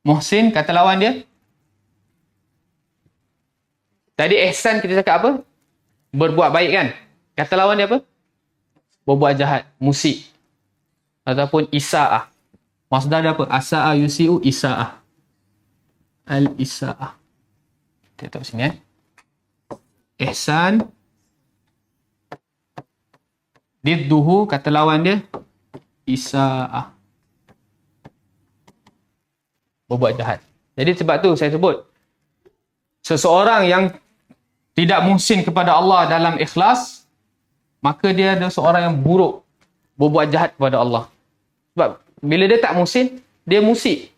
Muhsin, kata lawan dia? Tadi ihsan kita cakap apa? Berbuat baik kan? Kata lawan dia apa? Berbuat jahat, musik. Ataupun isa'ah. Masdar dia apa? Asa'a yusi'u isa'ah. Al-isa'ah. Kita tahu sini ihsan. Didduhu, kata lawan dia, isa'ah. Berbuat jahat. Jadi sebab tu saya sebut, seseorang yang tidak muhsin kepada Allah dalam ikhlas, maka dia adalah seorang yang buruk, berbuat jahat kepada Allah. Sebab bila dia tak muhsin, dia musik.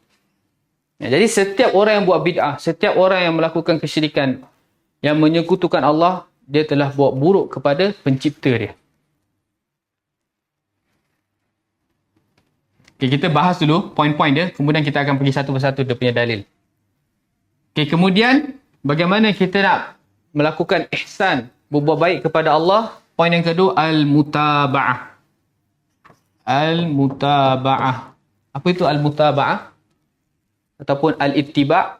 Ya, jadi setiap orang yang buat bid'ah, setiap orang yang melakukan kesyirikan, yang menyekutukan Allah, dia telah buat buruk kepada pencipta dia. Okay, kita bahas dulu poin-poin dia, kemudian kita akan pergi satu persatu dia punya dalil. Okay, kemudian bagaimana kita nak melakukan ihsan, berbuat baik kepada Allah. Poin yang kedua, al-mutaba'ah. Al-mutaba'ah. Apa itu al-mutaba'ah? Ataupun al-ittiba'?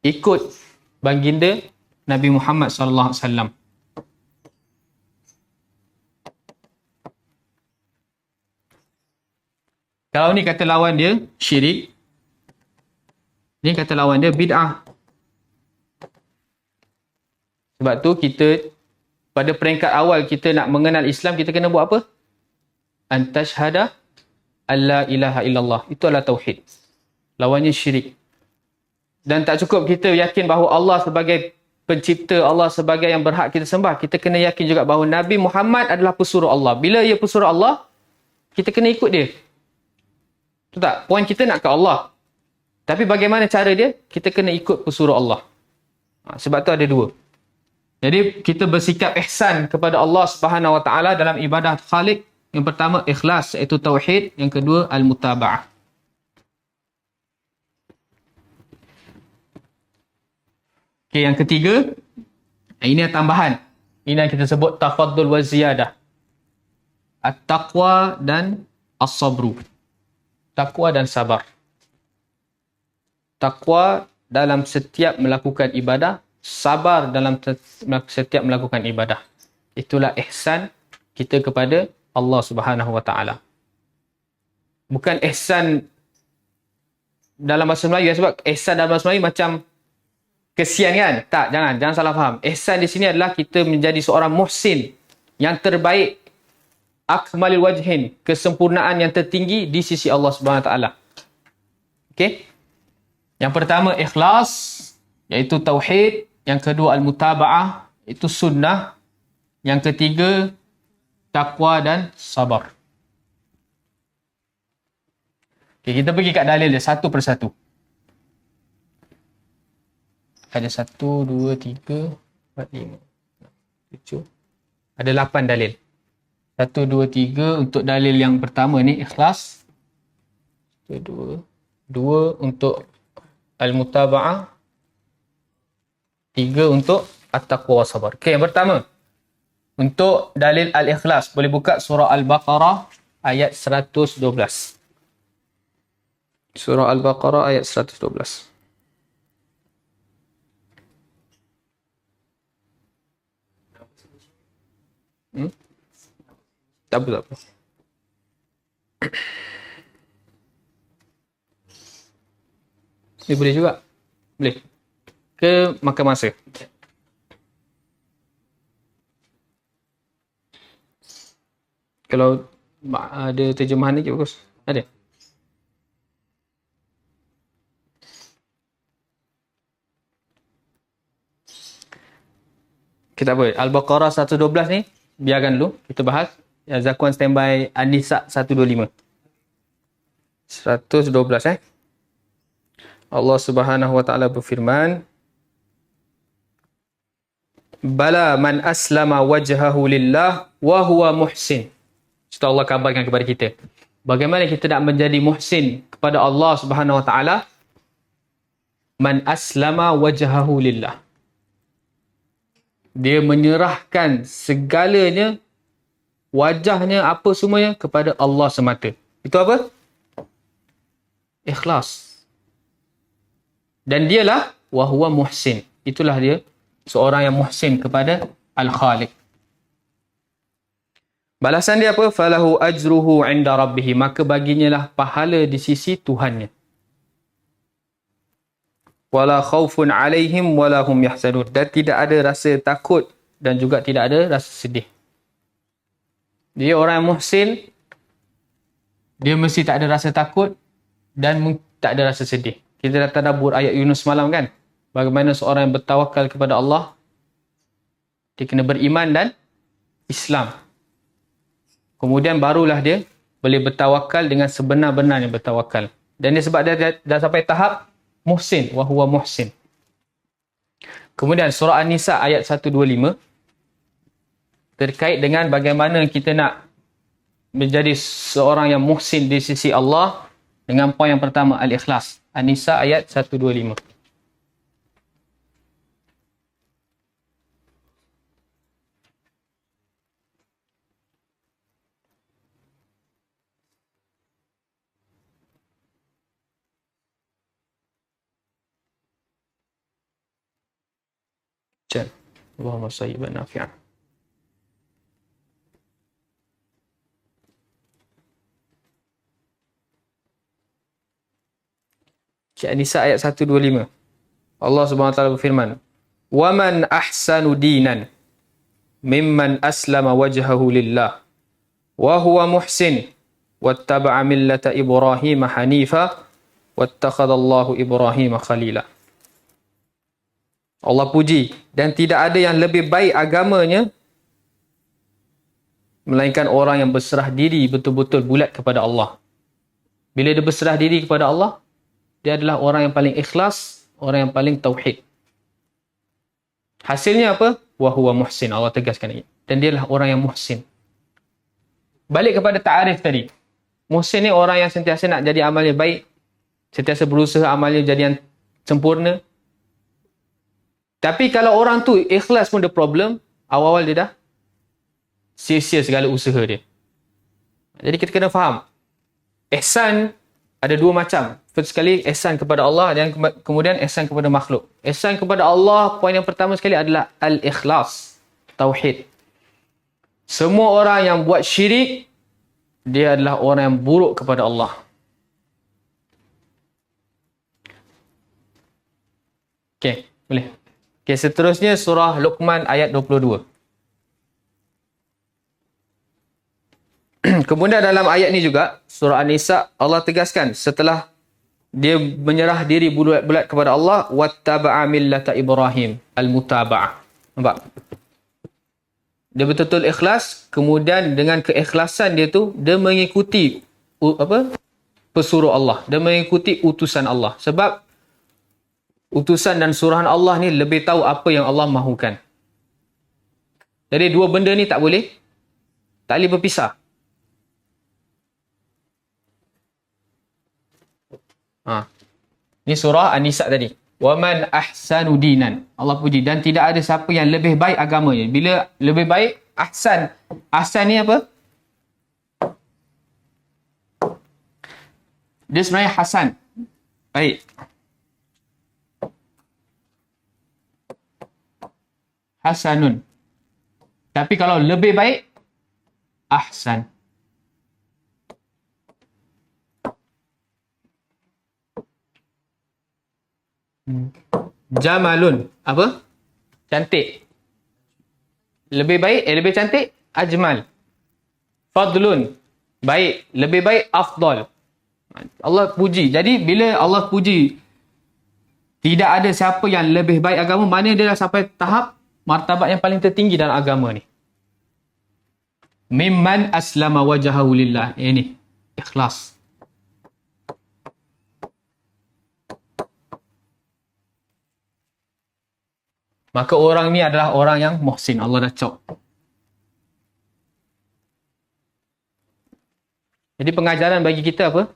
Ikut baginda Nabi Muhammad sallallahu alaihi wasallam. Kalau ni kata lawan dia syirik, ni kata lawan dia bid'ah. Sebab tu kita pada peringkat awal kita nak mengenal Islam, kita kena buat apa? Antashhada alla ilaha illallah. Itu adalah tauhid. Lawannya syirik. Dan tak cukup kita yakin bahawa Allah sebagai pencipta, Allah sebagai yang berhak kita sembah. Kita kena yakin juga bahawa Nabi Muhammad adalah pesuruh Allah. Bila ia pesuruh Allah, kita kena ikut dia. Betul tak? Poin kita nak ke Allah. Tapi bagaimana cara dia? Kita kena ikut pesuruh Allah. Sebab tu ada dua. Jadi kita bersikap ihsan kepada Allah Subhanahu Wa Taala dalam ibadah Khaliq. Yang pertama ikhlas, iaitu tauhid. Yang kedua al-mutaba'ah. Okey, yang ketiga, ini tambahan. Ini yang kita sebut tafaddul wa ziyadah. At-taqwa dan as-sabru. Taqwa dan sabar. Taqwa dalam setiap melakukan ibadah, sabar dalam setiap melakukan ibadah. Itulah ihsan kita kepada Allah Subhanahu Wa Taala. Bukan ihsan dalam bahasa Melayu, sebab ihsan dalam bahasa Melayu macam kesian kan? Tak, jangan salah faham. Ihsan di sini adalah kita menjadi seorang muhsin yang terbaik, akmalul wajhin, kesempurnaan yang tertinggi di sisi Allah Subhanahu Wa Taala. Okey? Yang pertama ikhlas, iaitu tauhid. Yang kedua al-mutaba'ah, itu sunnah. Yang ketiga taqwa dan sabar. Okay, kita pergi kat dalil dia satu persatu. Ada 1, 2, 3, 4, 5, 7. Ada 8 dalil. 1, 2, 3 untuk dalil yang pertama ni ikhlas. 1, 2 untuk al-mutaba'ah. 3 untuk at-taqwa wa sabar. Okey, yang pertama. Untuk dalil al-ikhlas, boleh buka surah Al-Baqarah ayat 112. Surah Al-Baqarah ayat 112. Tak apa. Ini boleh juga. Boleh. Ke makan masa. Kalau ada terjemahan lagi bagus. Ada. Kita apa? Al-Baqarah 112 ni biarkan dulu kita bahas. Ya, Zakwan standby An-Nisa 125. 112 Allah Subhanahu Wa Taala berfirman, Bala man aslama wajhahu lillah wa huwa muhsin. Setelah Allah kabarkan kepada kita, bagaimana kita nak menjadi muhsin kepada Allah Subhanahu Wa Taala. Man aslama wajhahu lillah. Dia menyerahkan segalanya, wajahnya, apa semuanya kepada Allah semata. Itu apa? Ikhlas. Dan dialah wa huwa muhsin. Itulah dia seorang yang muhsin kepada Al-Khaliq. Balasan dia apa? Falahu ajruhu 'inda rabbih. Maka baginya lah pahala di sisi Tuhannya. Wala khaufun 'alaihim wala hum yahzanun. Dan tidak ada rasa takut dan juga tidak ada rasa sedih. Dia orang yang muhsin, dia mesti tak ada rasa takut dan tak ada rasa sedih. Kita dah tadabbur ayat Yunus malam kan? Bagaimana seorang yang bertawakal kepada Allah, dia kena beriman dan Islam. Kemudian barulah dia boleh bertawakal dengan sebenar-benarnya bertawakal. Dan dia sebab dia dah sampai tahap muhsin, wa huwa muhsin. Kemudian surah An-Nisa ayat 125 terkait dengan bagaimana kita nak menjadi seorang yang muhsin di sisi Allah dengan poin yang pertama, al-ikhlas. An-Nisa ayat 125. Allahumma sayyiban nafi'an. An-Nisa ayat 125. Allah Subhanahu wa taala berfirman, "Wa man ahsanu dinan mimman aslama wajhahu lillah wa huwa muhsin wattaba'a millata Ibrahim hanifa wattakhadallahu Ibrahim khalila." Allah puji, dan tidak ada yang lebih baik agamanya melainkan orang yang berserah diri betul-betul bulat kepada Allah. Bila dia berserah diri kepada Allah, dia adalah orang yang paling ikhlas, orang yang paling tauhid. Hasilnya apa? Wa huwa muhsin. Allah tegaskan ini. Dan dialah orang yang muhsin. Balik kepada ta'arif tadi. Muhsin ni orang yang sentiasa nak jadi amalnya baik, sentiasa berusaha amalnya jadi yang sempurna. Tapi kalau orang tu ikhlas pun ada problem, awal-awal dia dah sia-sia segala usaha dia. Jadi kita kena faham. Ihsan ada dua macam. First sekali, ihsan kepada Allah dan kemudian ihsan kepada makhluk. Ihsan kepada Allah, poin yang pertama sekali adalah al-ikhlas. Tauhid. Semua orang yang buat syirik, dia adalah orang yang buruk kepada Allah. Okey, boleh. Okey, seterusnya surah Luqman ayat 22. Kemudian dalam ayat ni juga, surah An-Nisa, Allah tegaskan setelah dia menyerah diri bulat-bulat kepada Allah, wattaba'a millata Ibrahim, al-mutaba'ah. Nampak? Dia betul-betul ikhlas, kemudian dengan keikhlasan dia tu, dia mengikuti pesuruh Allah. Dia mengikuti utusan Allah. Sebab utusan dan suruhan Allah ni lebih tahu apa yang Allah mahukan. Jadi dua benda ni tak boleh berpisah. Ni surah An-Nisa tadi. Waman ahsanu dinan. Allah puji. Dan tidak ada siapa yang lebih baik agamanya. Bila lebih baik, ahsan. Ahsan ni apa? Dia sebenarnya hasan. Baik. Hasanun. Tapi kalau lebih baik, ahsan. Jamalun. Apa? Cantik. Lebih baik, lebih cantik, ajmal. Fadlun. Baik. Lebih baik, afdal. Allah puji. Jadi, bila Allah puji, tidak ada siapa yang lebih baik agama, mana dia dah sampai tahap martabat yang paling tertinggi dalam agama ni. Mimman aslama wajahahu lillah. Ini. Ikhlas. Maka orang ni adalah orang yang muhsin. Allah dah cop. Jadi pengajaran bagi kita apa?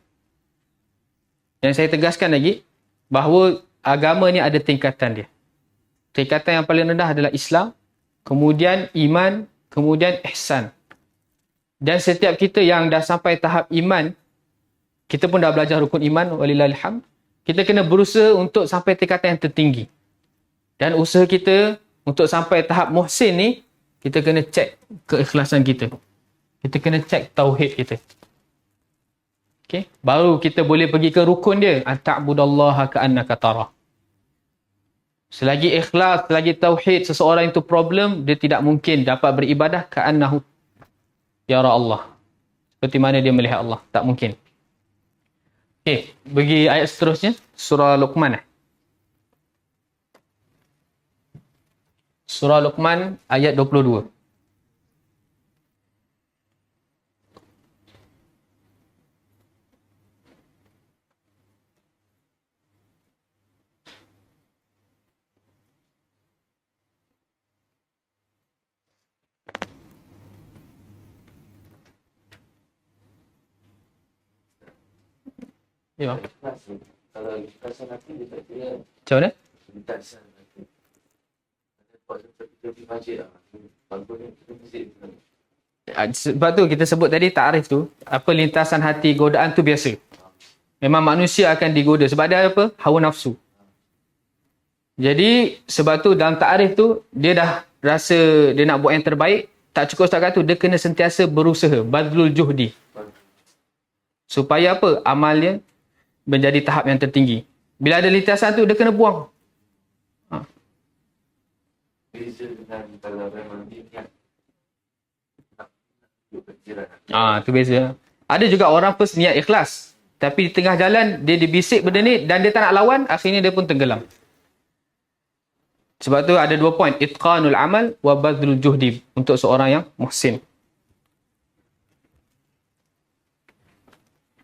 Yang saya tegaskan lagi, bahawa agama ni ada tingkatan dia. Tingkatan yang paling rendah adalah Islam, kemudian iman, kemudian ihsan. Dan setiap kita yang dah sampai tahap iman, kita pun dah belajar rukun iman, walillahilhamd, kita kena berusaha untuk sampai tingkatan yang tertinggi. Dan usaha kita untuk sampai tahap muhsin ni, kita kena cek keikhlasan kita. Kita kena cek tauhid kita. Okay? Baru kita boleh pergi ke rukun dia. Anta'budallaha ka'annaka tarah. Selagi ikhlas, selagi tauhid seseorang itu problem, dia tidak mungkin dapat beribadah ka'annahu yara Allah. Seperti mana dia melihat Allah. Tak mungkin. Okay, bagi ayat seterusnya. Surah Luqman. Surah Luqman ayat 22. Ya. Kalau kita hati dia tak kira. Macam mana? Kita sebab tu kita sebut tadi ta'arif tu, apa lintasan hati, godaan tu biasa. Memang manusia akan digoda sebab dia apa? Hawa nafsu. Jadi sebab tu dalam ta'arif tu dia dah rasa dia nak buat yang terbaik, tak cukup setakat tu, dia kena sentiasa berusaha, badlul juhdi. Supaya apa? Amalnya menjadi tahap yang tertinggi. Bila ada lintasan tu, dia kena buang. Beza dengan kalau memang niat. Tu beza. Ada juga orang first niat ikhlas, tapi di tengah jalan dia dibisik benda ni dan dia tak nak lawan, akhirnya dia pun tenggelam. Sebab tu ada 2 poin, itqanul amal wa badlul juhdi untuk seorang yang muhsin.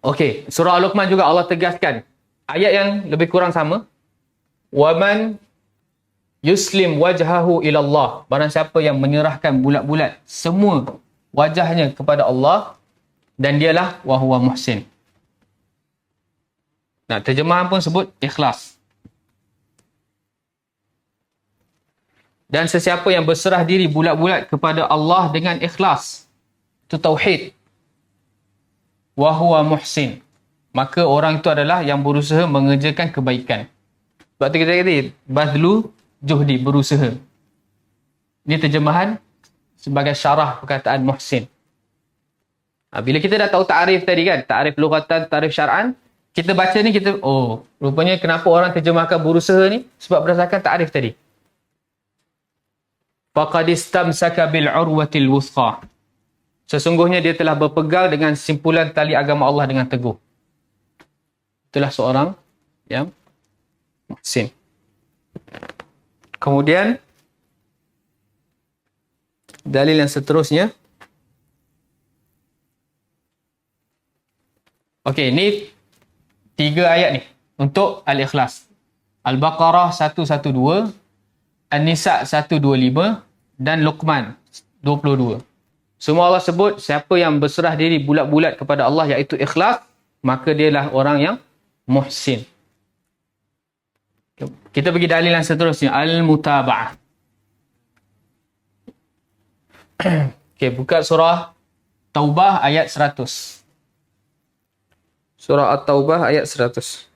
Okey, surah Al-Luqman juga Allah tegaskan ayat yang lebih kurang sama. Waman yuslim wajhahu ila Allah. Barang siapa yang menyerahkan bulat-bulat semua wajahnya kepada Allah, dan dialah wa huwa muhsin. Nah, terjemahan pun sebut ikhlas. Dan sesiapa yang berserah diri bulat-bulat kepada Allah dengan ikhlas, itu tauhid, wa huwa muhsin, maka orang itu adalah yang berusaha mengerjakan kebaikan. Sebab tu kita kata badlu juhdi, berusaha. Ini terjemahan sebagai syarah perkataan muhsin. Bila kita dah tahu ta'rif tadi kan, ta'rif lughatan, ta'rif syar'an, kita baca ni kita, oh, rupanya kenapa orang terjemahkan berusaha ni? Sebab berdasarkan ta'rif tadi. Faqad istamsaka bil urwatil wuthqa. Sesungguhnya dia telah berpegang dengan simpulan tali agama Allah dengan teguh. Itulah seorang yang muhsin. Kemudian dalil yang seterusnya. Okey, ni 3 ayat ni untuk Al-Ikhlas. Al-Baqarah 112, An-Nisa 125 dan Luqman 22. Semua Allah sebut siapa yang berserah diri bulat-bulat kepada Allah, iaitu ikhlas, maka dialah orang yang muhsin. Kita pergi dalil yang seterusnya, Al-Mutaba'ah. Okey, buka surah Taubah ayat 100. Surah At-Taubah ayat 100.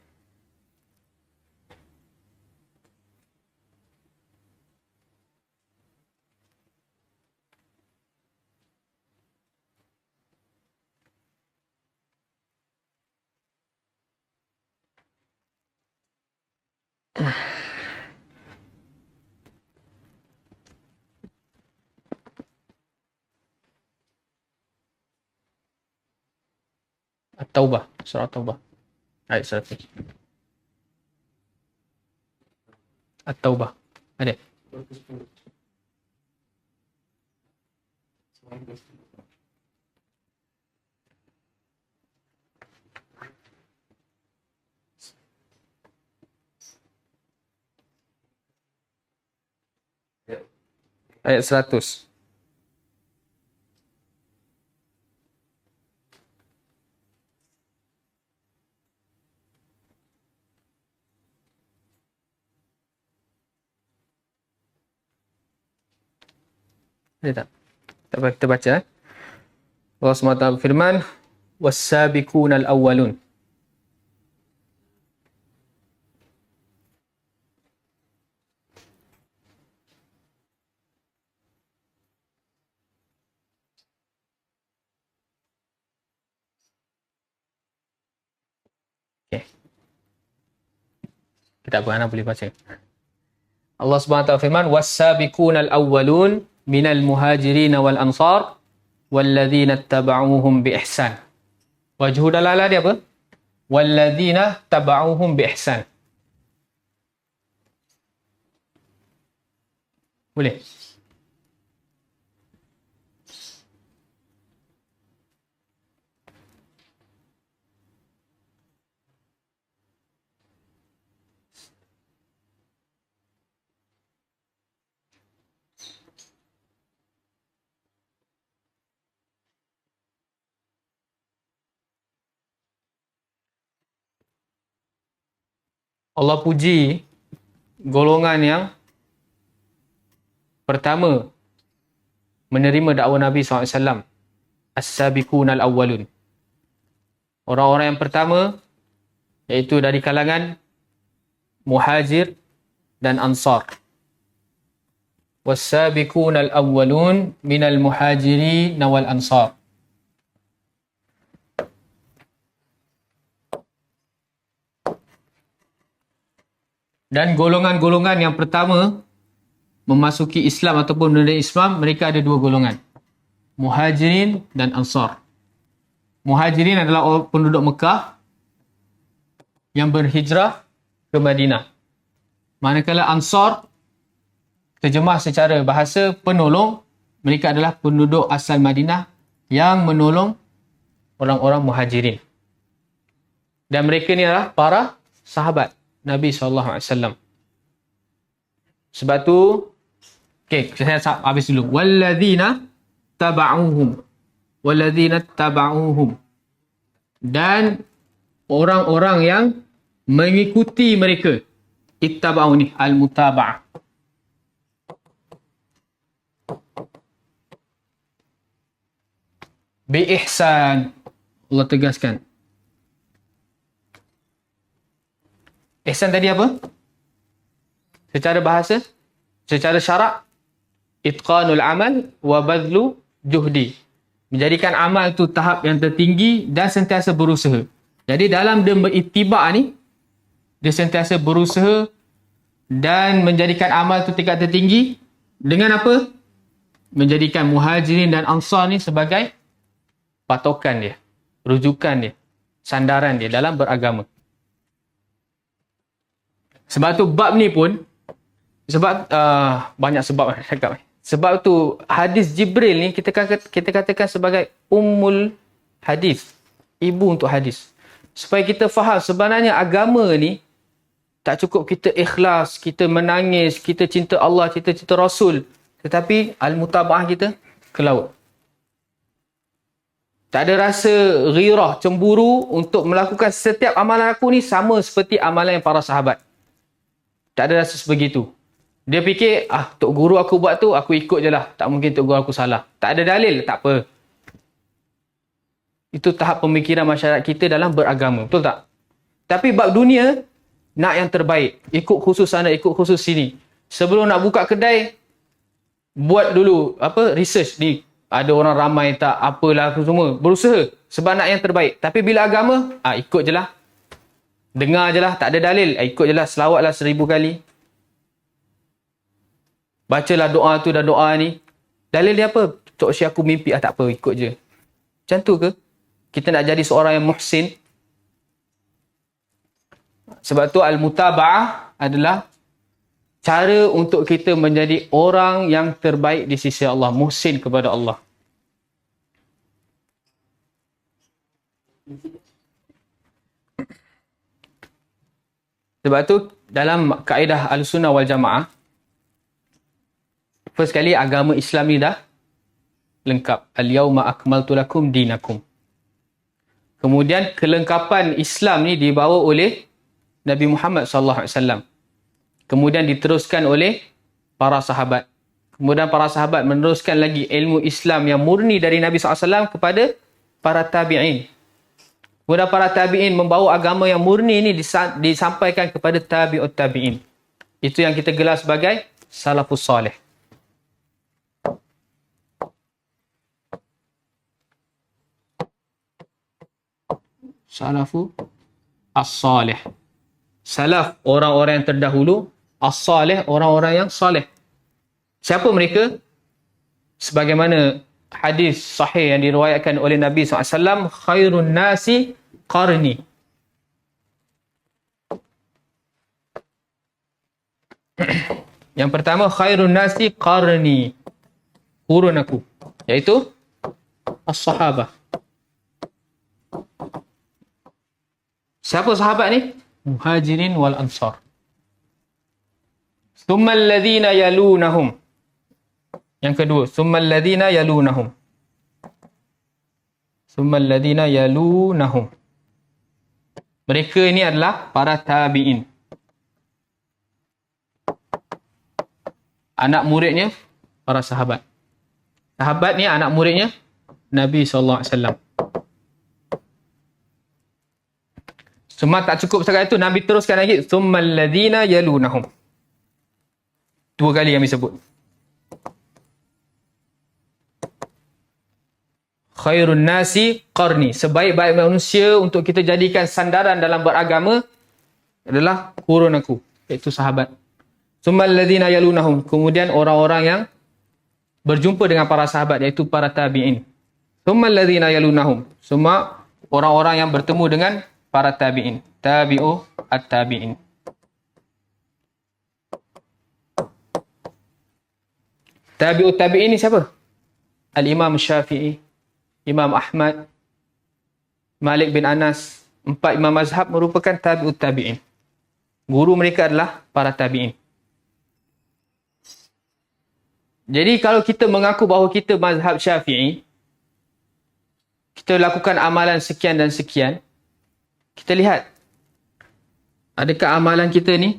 At-Taubah, surah At-Taubah ayat 100. At-Taubah. Ada? Ayat 100. Ada tak? Tak apa, kita baca. Allah SWT berfirman, was-sabiqunal awwalun. Okay. Kita apa, Ana boleh baca. Allah SWT berfirman, was-sabiqunal awwalun minal muhajirin wal ansar walladzina tabauhum bi ihsan. Wajhu dalalah dia apa? Walladzina tabauhum bi ihsan. Boleh? Allah puji golongan yang pertama menerima dakwah Nabi SAW. As-sabiqunal awwalun. Orang-orang yang pertama iaitu dari kalangan muhajir dan ansar. Was-sabiqunal awwalun minal muhajirin wal ansar. Dan golongan-golongan yang pertama memasuki Islam ataupun menerima Islam, mereka ada 2 golongan. Muhajirin dan Ansar. Muhajirin adalah penduduk Mekah yang berhijrah ke Madinah. Manakala Ansar, terjemah secara bahasa penolong, mereka adalah penduduk asal Madinah yang menolong orang-orang Muhajirin. Dan mereka ni adalah para sahabat Nabi SAW. Sebab tu, saya habis dulu. Walladzina taba'uhum. Walladzina taba'uhum. Dan orang-orang yang mengikuti mereka. Ittaba'u ni, al-mutaba'ah. Bi-ihsan. Allah tegaskan. Ihsan tadi apa? Secara bahasa, secara syarak, itqanul amal wa badlu juhdi. Menjadikan amal tu tahap yang tertinggi dan sentiasa berusaha. Jadi dalam dia beritibak ni, dia sentiasa berusaha dan menjadikan amal tu tingkat tertinggi dengan apa? Menjadikan muhajirin dan ansar ni sebagai patokan dia, rujukan dia, sandaran dia dalam beragama. Sebab tu bab ni pun, sebab banyak sebab saya cakap. Sebab tu hadis Jibril ni kita katakan sebagai ummul hadis, ibu untuk hadis. Supaya kita faham sebenarnya agama ni tak cukup kita ikhlas, kita menangis, kita cinta Allah, kita cinta Rasul, tetapi al-mutaba'ah kita ke laut. Tak ada rasa ghirah, cemburu untuk melakukan setiap amalan aku ni sama seperti amalan yang para sahabat. Tak ada rasa sebegitu. Dia fikir, Tok Guru aku buat tu, aku ikut je lah. Tak mungkin Tok Guru aku salah. Tak ada dalil, tak apa. Itu tahap pemikiran masyarakat kita dalam beragama. Betul tak? Tapi bab dunia, nak yang terbaik. Ikut khusus sana, ikut khusus sini. Sebelum nak buka kedai, buat dulu research ni. Ada orang ramai tak, apalah aku semua. Berusaha sebab nak yang terbaik. Tapi bila agama, ikut je lah. Dengar je lah, tak ada dalil. Ikut je lah, selawatlah 1000 kali. Bacalah doa tu dan doa ni. Dalil dia apa? Tok Syekh aku mimpi, tak apa, ikut je. Macam tu ke? Kita nak jadi seorang yang muhsin. Sebab tu al-mutaba'ah adalah cara untuk kita menjadi orang yang terbaik di sisi Allah. Muhsin kepada Allah. Sebab tu dalam kaedah Ahlussunnah wal Jamaah, first kali agama Islam ni dah lengkap. Al-yawma akmaltu lakum dinakum. Kemudian kelengkapan Islam ni dibawa oleh Nabi Muhammad sallallahu alaihi wasallam. Kemudian diteruskan oleh para sahabat. Kemudian para sahabat meneruskan lagi ilmu Islam yang murni dari Nabi sallallahu alaihi wasallam kepada para tabi'in. Kemudian para tabi'in membawa agama yang murni ini disampaikan kepada tabi'ut tabi'in. Itu yang kita gelar sebagai salafus salih. Salafu as-salih. Salaf, orang-orang yang terdahulu. As-salih, orang-orang yang salih. Siapa mereka? Sebagaimana hadis sahih yang diriwayatkan oleh Nabi SAW, khairun nasi qarni. Yang pertama, khairun nasi qarni, kurun aku, iaitu as-sahabah. Siapa sahabat ni? Muhajirin wal ansar. Thumma alladhina yalunahum. Yang kedua, thumma alladhina yalunahum. Thumma alladhina yalunahum. Mereka ini adalah para tabi'in. Anak muridnya para sahabat. Sahabat ni anak muridnya Nabi SAW. Cuma tak cukup setakat itu, Nabi teruskan lagi, thumma alladhina yalunahum. 2 kali kami sebut. Khairun nasi qarni. Sebaik-baik manusia untuk kita jadikan sandaran dalam beragama adalah kurun aku, iaitu sahabat. Thumma alladhina yalunahum. Kemudian orang-orang yang berjumpa dengan para sahabat, iaitu para tabi'in. Thumma alladhina yalunahum. Semua orang-orang yang bertemu dengan para tabi'in. Tabi'u at-tabi'in. Tabi'ut tabi'in ni siapa? Al-Imam Syafi'i, Imam Ahmad, Malik bin Anas. 4 imam mazhab merupakan tabi'ut tabi'in. Guru mereka adalah para tabi'in. Jadi kalau kita mengaku bahawa kita mazhab Syafi'i, kita lakukan amalan sekian dan sekian, kita lihat, adakah amalan kita ni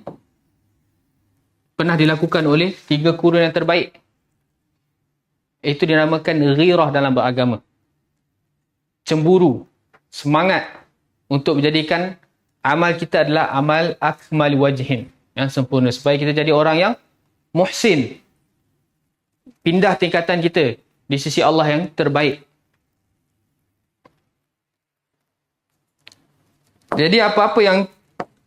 pernah dilakukan oleh 3 kurun yang terbaik? Itu dinamakan ghirah dalam beragama. Cemburu, semangat untuk menjadikan amal kita adalah amal akmal wajhin, yang sempurna, supaya kita jadi orang yang muhsin, pindah tingkatan kita di sisi Allah yang terbaik. Jadi apa-apa yang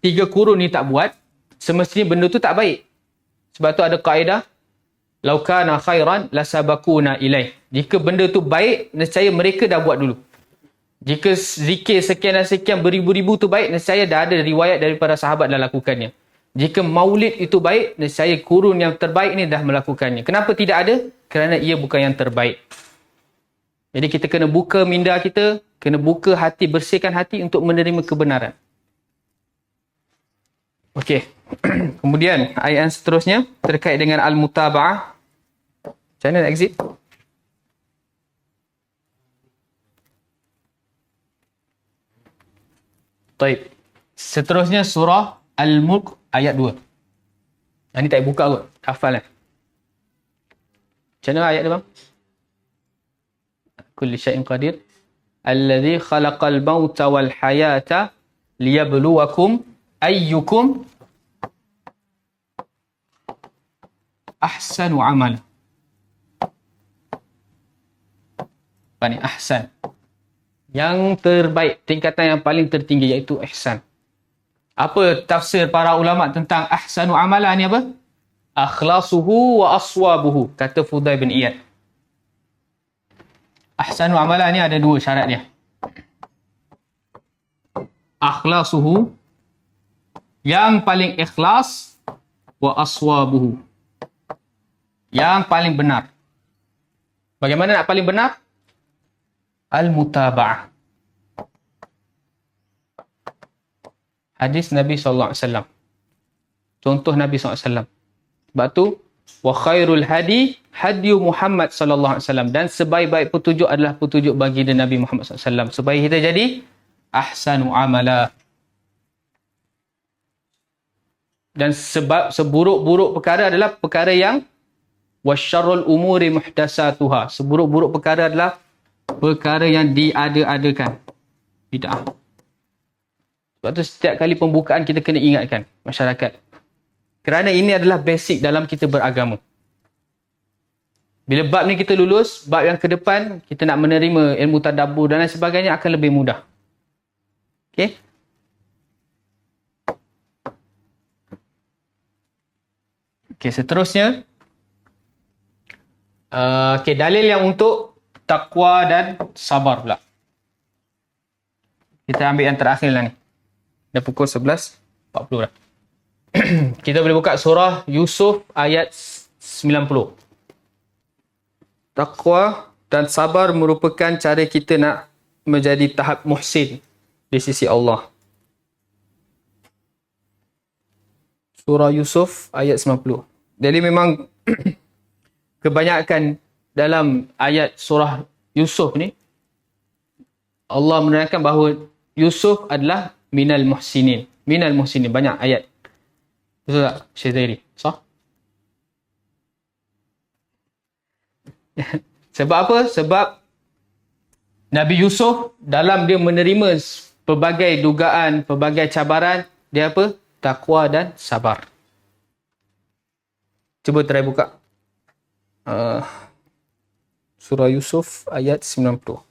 3 kurun ni tak buat, semestinya benda tu tak baik. Sebab tu ada kaedah, lau kana khairan lasabaquna ilaih. Jika benda tu baik, nescaya mereka dah buat dulu. Jika zikir sekian dan sekian beribu-ribu tu baik, nescaya dah ada riwayat daripada sahabat dah lakukannya. Jika maulid itu baik, nescaya kurun yang terbaik ni dah melakukannya. Kenapa tidak ada? Kerana ia bukan yang terbaik. Jadi kita kena buka minda kita, kena buka hati, bersihkan hati untuk menerima kebenaran. Okey. Kemudian ayat seterusnya terkait dengan al-mutaba'ah. Macam mana nak exit? Baik. Seterusnya surah Al-Mulk ayat 2. Yang ni tak buka kot. Hafal kan? Macam mana ayat dia bang? Kulli syai'in qadir. Alladhi khalaqal mauta wal hayata liyabluwakum ayyukum ahsanu amala. Apa ni? Ahsan. Yang terbaik, tingkatan yang paling tertinggi, iaitu ihsan. Apa tafsir para ulama tentang ahsanu amala ni apa? Akhlasuhu wa aswabuhu, kata Fudail bin Iyad. Ahsanu amala ni ada 2 syarat dia. Akhlasuhu, yang paling ikhlas, wa aswabuhu, yang paling benar. Bagaimana nak paling benar? Al-mutaba'ah. Hadis Nabi SAW. Contoh Nabi SAW. Sebab tu, wa khairul hadi hadiyu Muhammad SAW. Dan sebaik-baik petunjuk adalah petunjuk baginda Nabi Muhammad SAW. Supaya kita jadi ahsanu amala. Dan sebab seburuk-buruk perkara adalah perkara yang wasyarrul umuri muhdasatuha. Seburuk-buruk perkara adalah perkara yang diada-adakan. Bid'ah. Sebab tu setiap kali pembukaan kita kena ingatkan masyarakat. Kerana ini adalah basic dalam kita beragama. Bila bab ni kita lulus, bab yang ke depan kita nak menerima ilmu tadabbur dan lain sebagainya akan lebih mudah. Okey? Okey, seterusnya. Okey, dalil yang untuk takwa dan sabar pula. Kita ambil yang terakhir lah ni. Dah pukul 11.40 dah. Kita boleh buka surah Yusuf ayat 90. Takwa dan sabar merupakan cara kita nak menjadi tahap muhsin di sisi Allah. Surah Yusuf ayat 90. Jadi memang kebanyakan dalam ayat surah Yusuf ni, Allah menerangkan bahawa Yusuf adalah minal muhsinin. Minal muhsinin. Banyak ayat. Betul tak, Syekh Zairi? Sah? Sebab apa? Sebab Nabi Yusuf dalam dia menerima pelbagai dugaan, pelbagai cabaran, dia apa? Takwa dan sabar. Cuba try buka. Surah Yusuf ayat 90.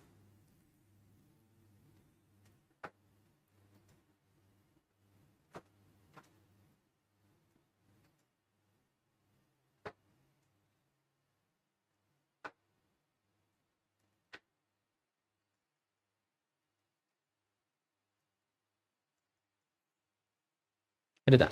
Ada tak?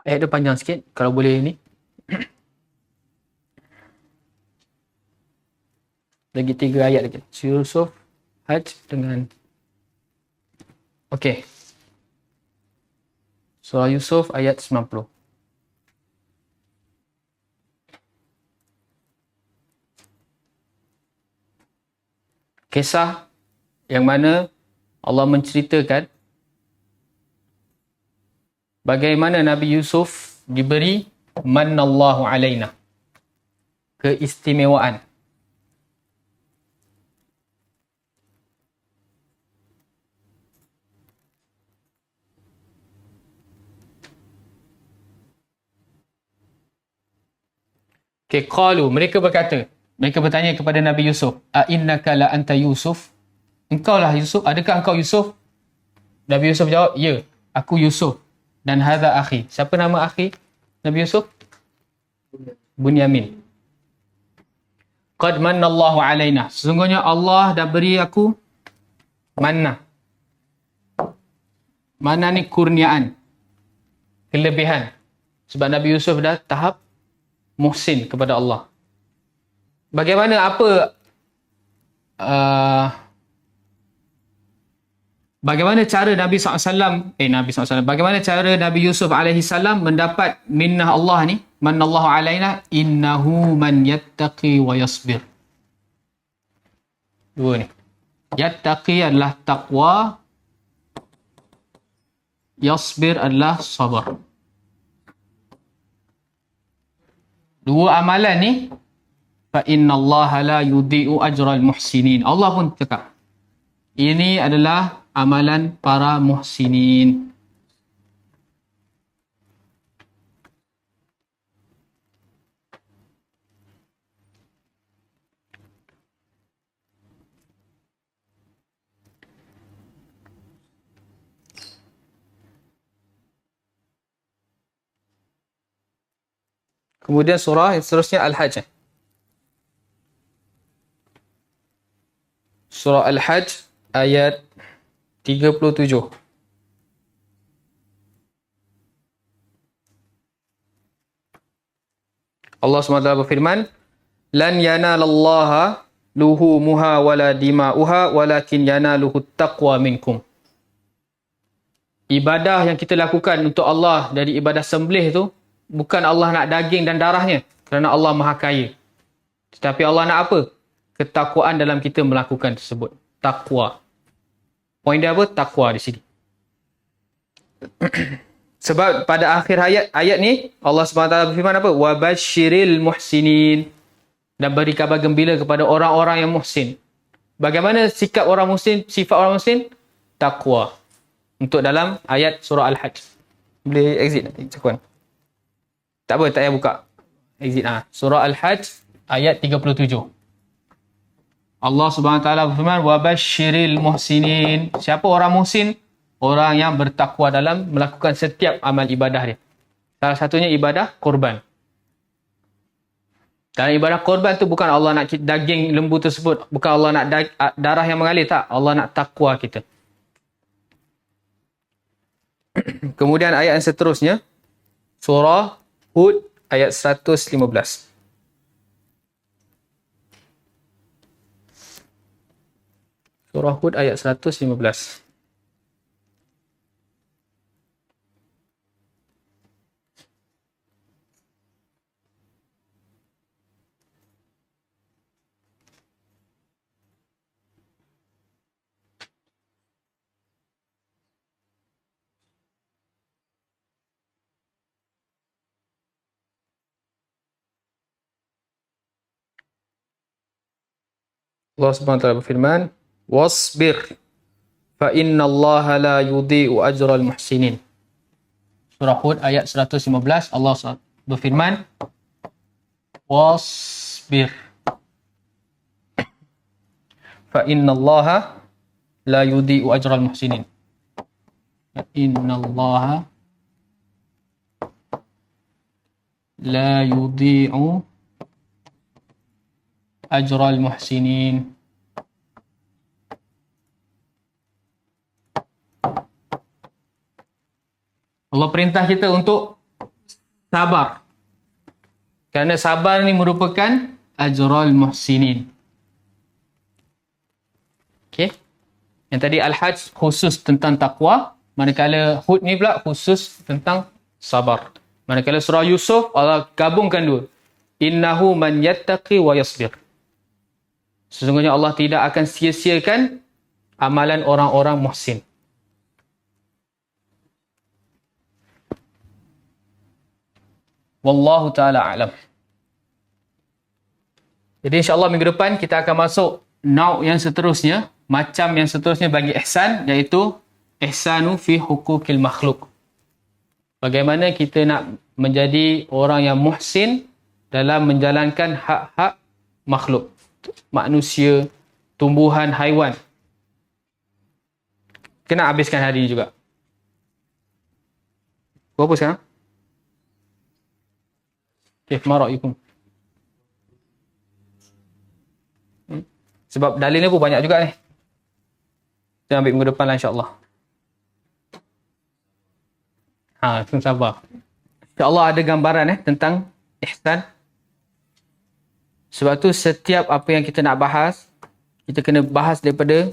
Ayat dia panjang sikit. Kalau boleh ni. Lagi 3 ayat lagi. Yusuf, Hajj dengan... Okey. Surah Yusuf ayat 90. Kisah yang mana Allah menceritakan bagaimana Nabi Yusuf diberi mannallahu alaina, keistimewaan. Okay, qalu, mereka bertanya kepada Nabi Yusuf, a innaka la anta Yusuf? Engkau lah Yusuf? Adakah engkau Yusuf? Nabi Yusuf jawab, ya, aku Yusuf. Dan hadha akhi. Siapa nama akhi Nabi Yusuf? Bunyamin. Qad mannallahu alaina. Sesungguhnya Allah dah beri aku manna. Manna ni kurniaan, kelebihan. Sebab Nabi Yusuf dah tahap muhsin kepada Allah. Bagaimana bagaimana cara Nabi SAW, bagaimana cara Nabi Yusuf AS mendapat minnah Allah ni, mannallahu alaina, innahu man yattaqi wa yasbir. Dua ni. Yattaqi adalah taqwa, yasbir adalah sabar. Dua amalan ni, fa innallaha la yudhi'u ajral muhsinin. Allah pun cakap, ini adalah amalan para muhsinin. Kemudian surah yang seterusnya Al-Hajj. Surah Al-Hajj ayat 37. Allah SWT berfirman, lan yanalallaha luhumuha wala dima'uha walakin yanaluhu taqwa minkum. Ibadah yang kita lakukan untuk Allah dari ibadah sembelih tu, bukan Allah nak daging dan darahnya, kerana Allah Maha Kaya. Tetapi Allah nak apa? Ketakwaan dalam kita melakukan tersebut. Takwa. Poin dia apa? Takwa di sini. Sebab pada akhir ayat ni Allah SWT berfirman apa? Wabashiril muhsinin. Dan beri kabar gembira kepada orang-orang yang muhsin. Bagaimana sikap orang muhsin, sifat orang muhsin? Takwa. Untuk dalam ayat surah Al-Hajj. Boleh exit cakuan. Tak apa, tak payah buka. Exit. Surah Al-Hajj ayat 37. Allah Subhanahu Wa Taala berfirman, wabashiril muhsinin. Siapa orang muhsin? Orang yang bertakwa dalam melakukan setiap amal ibadah dia. Salah satunya ibadah korban. Dalam ibadah korban tu bukan Allah nak daging lembu tersebut, bukan Allah nak darah yang mengalir, tak. Allah nak takwa kita. Kemudian ayat yang seterusnya, surah Hud ayat 115. Surah Hud ayat 115. Allah Subhanahu wa taala berfirman, wasbir fa innallaha la yudhi'u ajral muhsinin. Surah Hud ayat 115, Allah berfirman, wasbir fa innallaha la yudhi'u ajral muhsinin. Fa innallaha la yudhi'u ajral muhsinin. Allah perintah kita untuk sabar. Kerana sabar ni merupakan ajrul muhsinin. Okey. Yang tadi Al-Hajj khusus tentang taqwa, manakala Hud ni pula khusus tentang sabar. Manakala surah Yusuf Allah gabungkan dua. Innahu man yattaqi wa yasbir. Sesungguhnya Allah tidak akan sia-siakan amalan orang-orang muhsin. Wallahu ta'ala a'lam. Jadi insyaAllah minggu depan kita akan masuk nauk yang seterusnya, macam yang seterusnya bagi ihsan, iaitu ihsanu fi hukukil makhluk. Bagaimana kita nak menjadi orang yang muhsin dalam menjalankan hak-hak makhluk. Manusia, tumbuhan, haiwan. Kena habiskan hari ini juga. Berapa sekarang? Okay, mara'ayukum. Sebab dalilnya pun banyak juga ni. Kita ambil minggu depan lah insyaAllah. Sabar. InsyaAllah ada gambaran tentang ihsan. Sebab tu setiap apa yang kita nak bahas, kita kena bahas daripada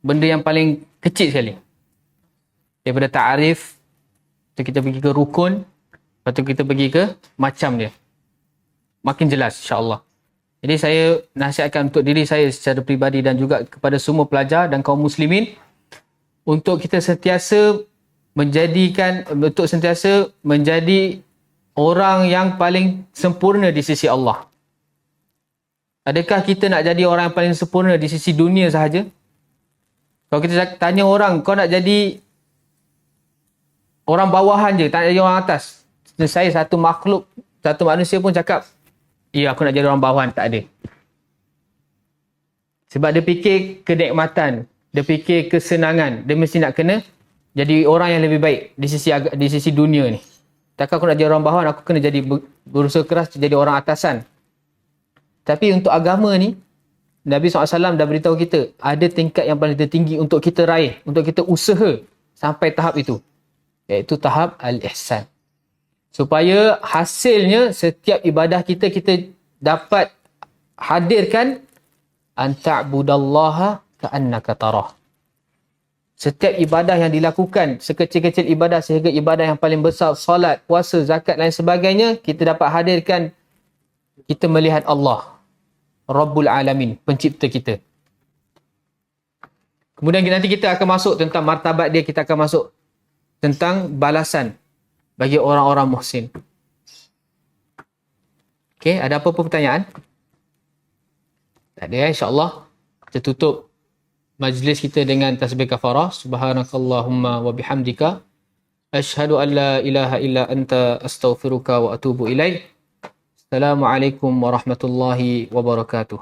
benda yang paling kecil sekali. Daripada ta'arif, kita pergi ke rukun, lepas tu kita pergi ke macam dia. Makin jelas insyaAllah. Jadi saya nasihatkan untuk diri saya secara peribadi dan juga kepada semua pelajar dan kaum muslimin untuk kita sentiasa menjadi orang yang paling sempurna di sisi Allah. Adakah kita nak jadi orang yang paling sempurna di sisi dunia sahaja? Kalau kita tanya orang, kau nak jadi orang bawahan je, tak nak jadi orang atas. Saya satu makhluk, satu manusia pun cakap, ya, aku nak jadi orang bawahan, tak ada. Sebab dia fikir kenikmatan, dia fikir kesenangan, dia mesti nak kena jadi orang yang lebih baik di sisi dunia ni. Takkan aku nak jadi orang bawahan, aku kena jadi berusaha keras jadi orang atasan. Tapi untuk agama ni, Nabi SAW dah beritahu kita, ada tingkat yang paling tertinggi untuk kita raih, untuk kita usaha sampai tahap itu. Iaitu tahap al-ihsan. Supaya hasilnya setiap ibadah kita dapat hadirkan an ta'budallaha ka'annaka tarah. Setiap ibadah yang dilakukan, sekecil-kecil ibadah sehingga ibadah yang paling besar, salat, puasa, zakat dan sebagainya, kita dapat hadirkan kita melihat Allah, Rabbul Alamin, pencipta kita. Kemudian nanti kita akan masuk tentang martabat dia, kita akan masuk tentang balasan bagi orang-orang muhsin. Okey, ada apa-apa pertanyaan? Tak ada, insya-Allah. Kita tutup majlis kita dengan tasbih kafarah. Subhanakallahumma wa bihamdika asyhadu an la ilaha illa anta astaghfiruka wa atubu ilaik. Assalamualaikum warahmatullahi wabarakatuh.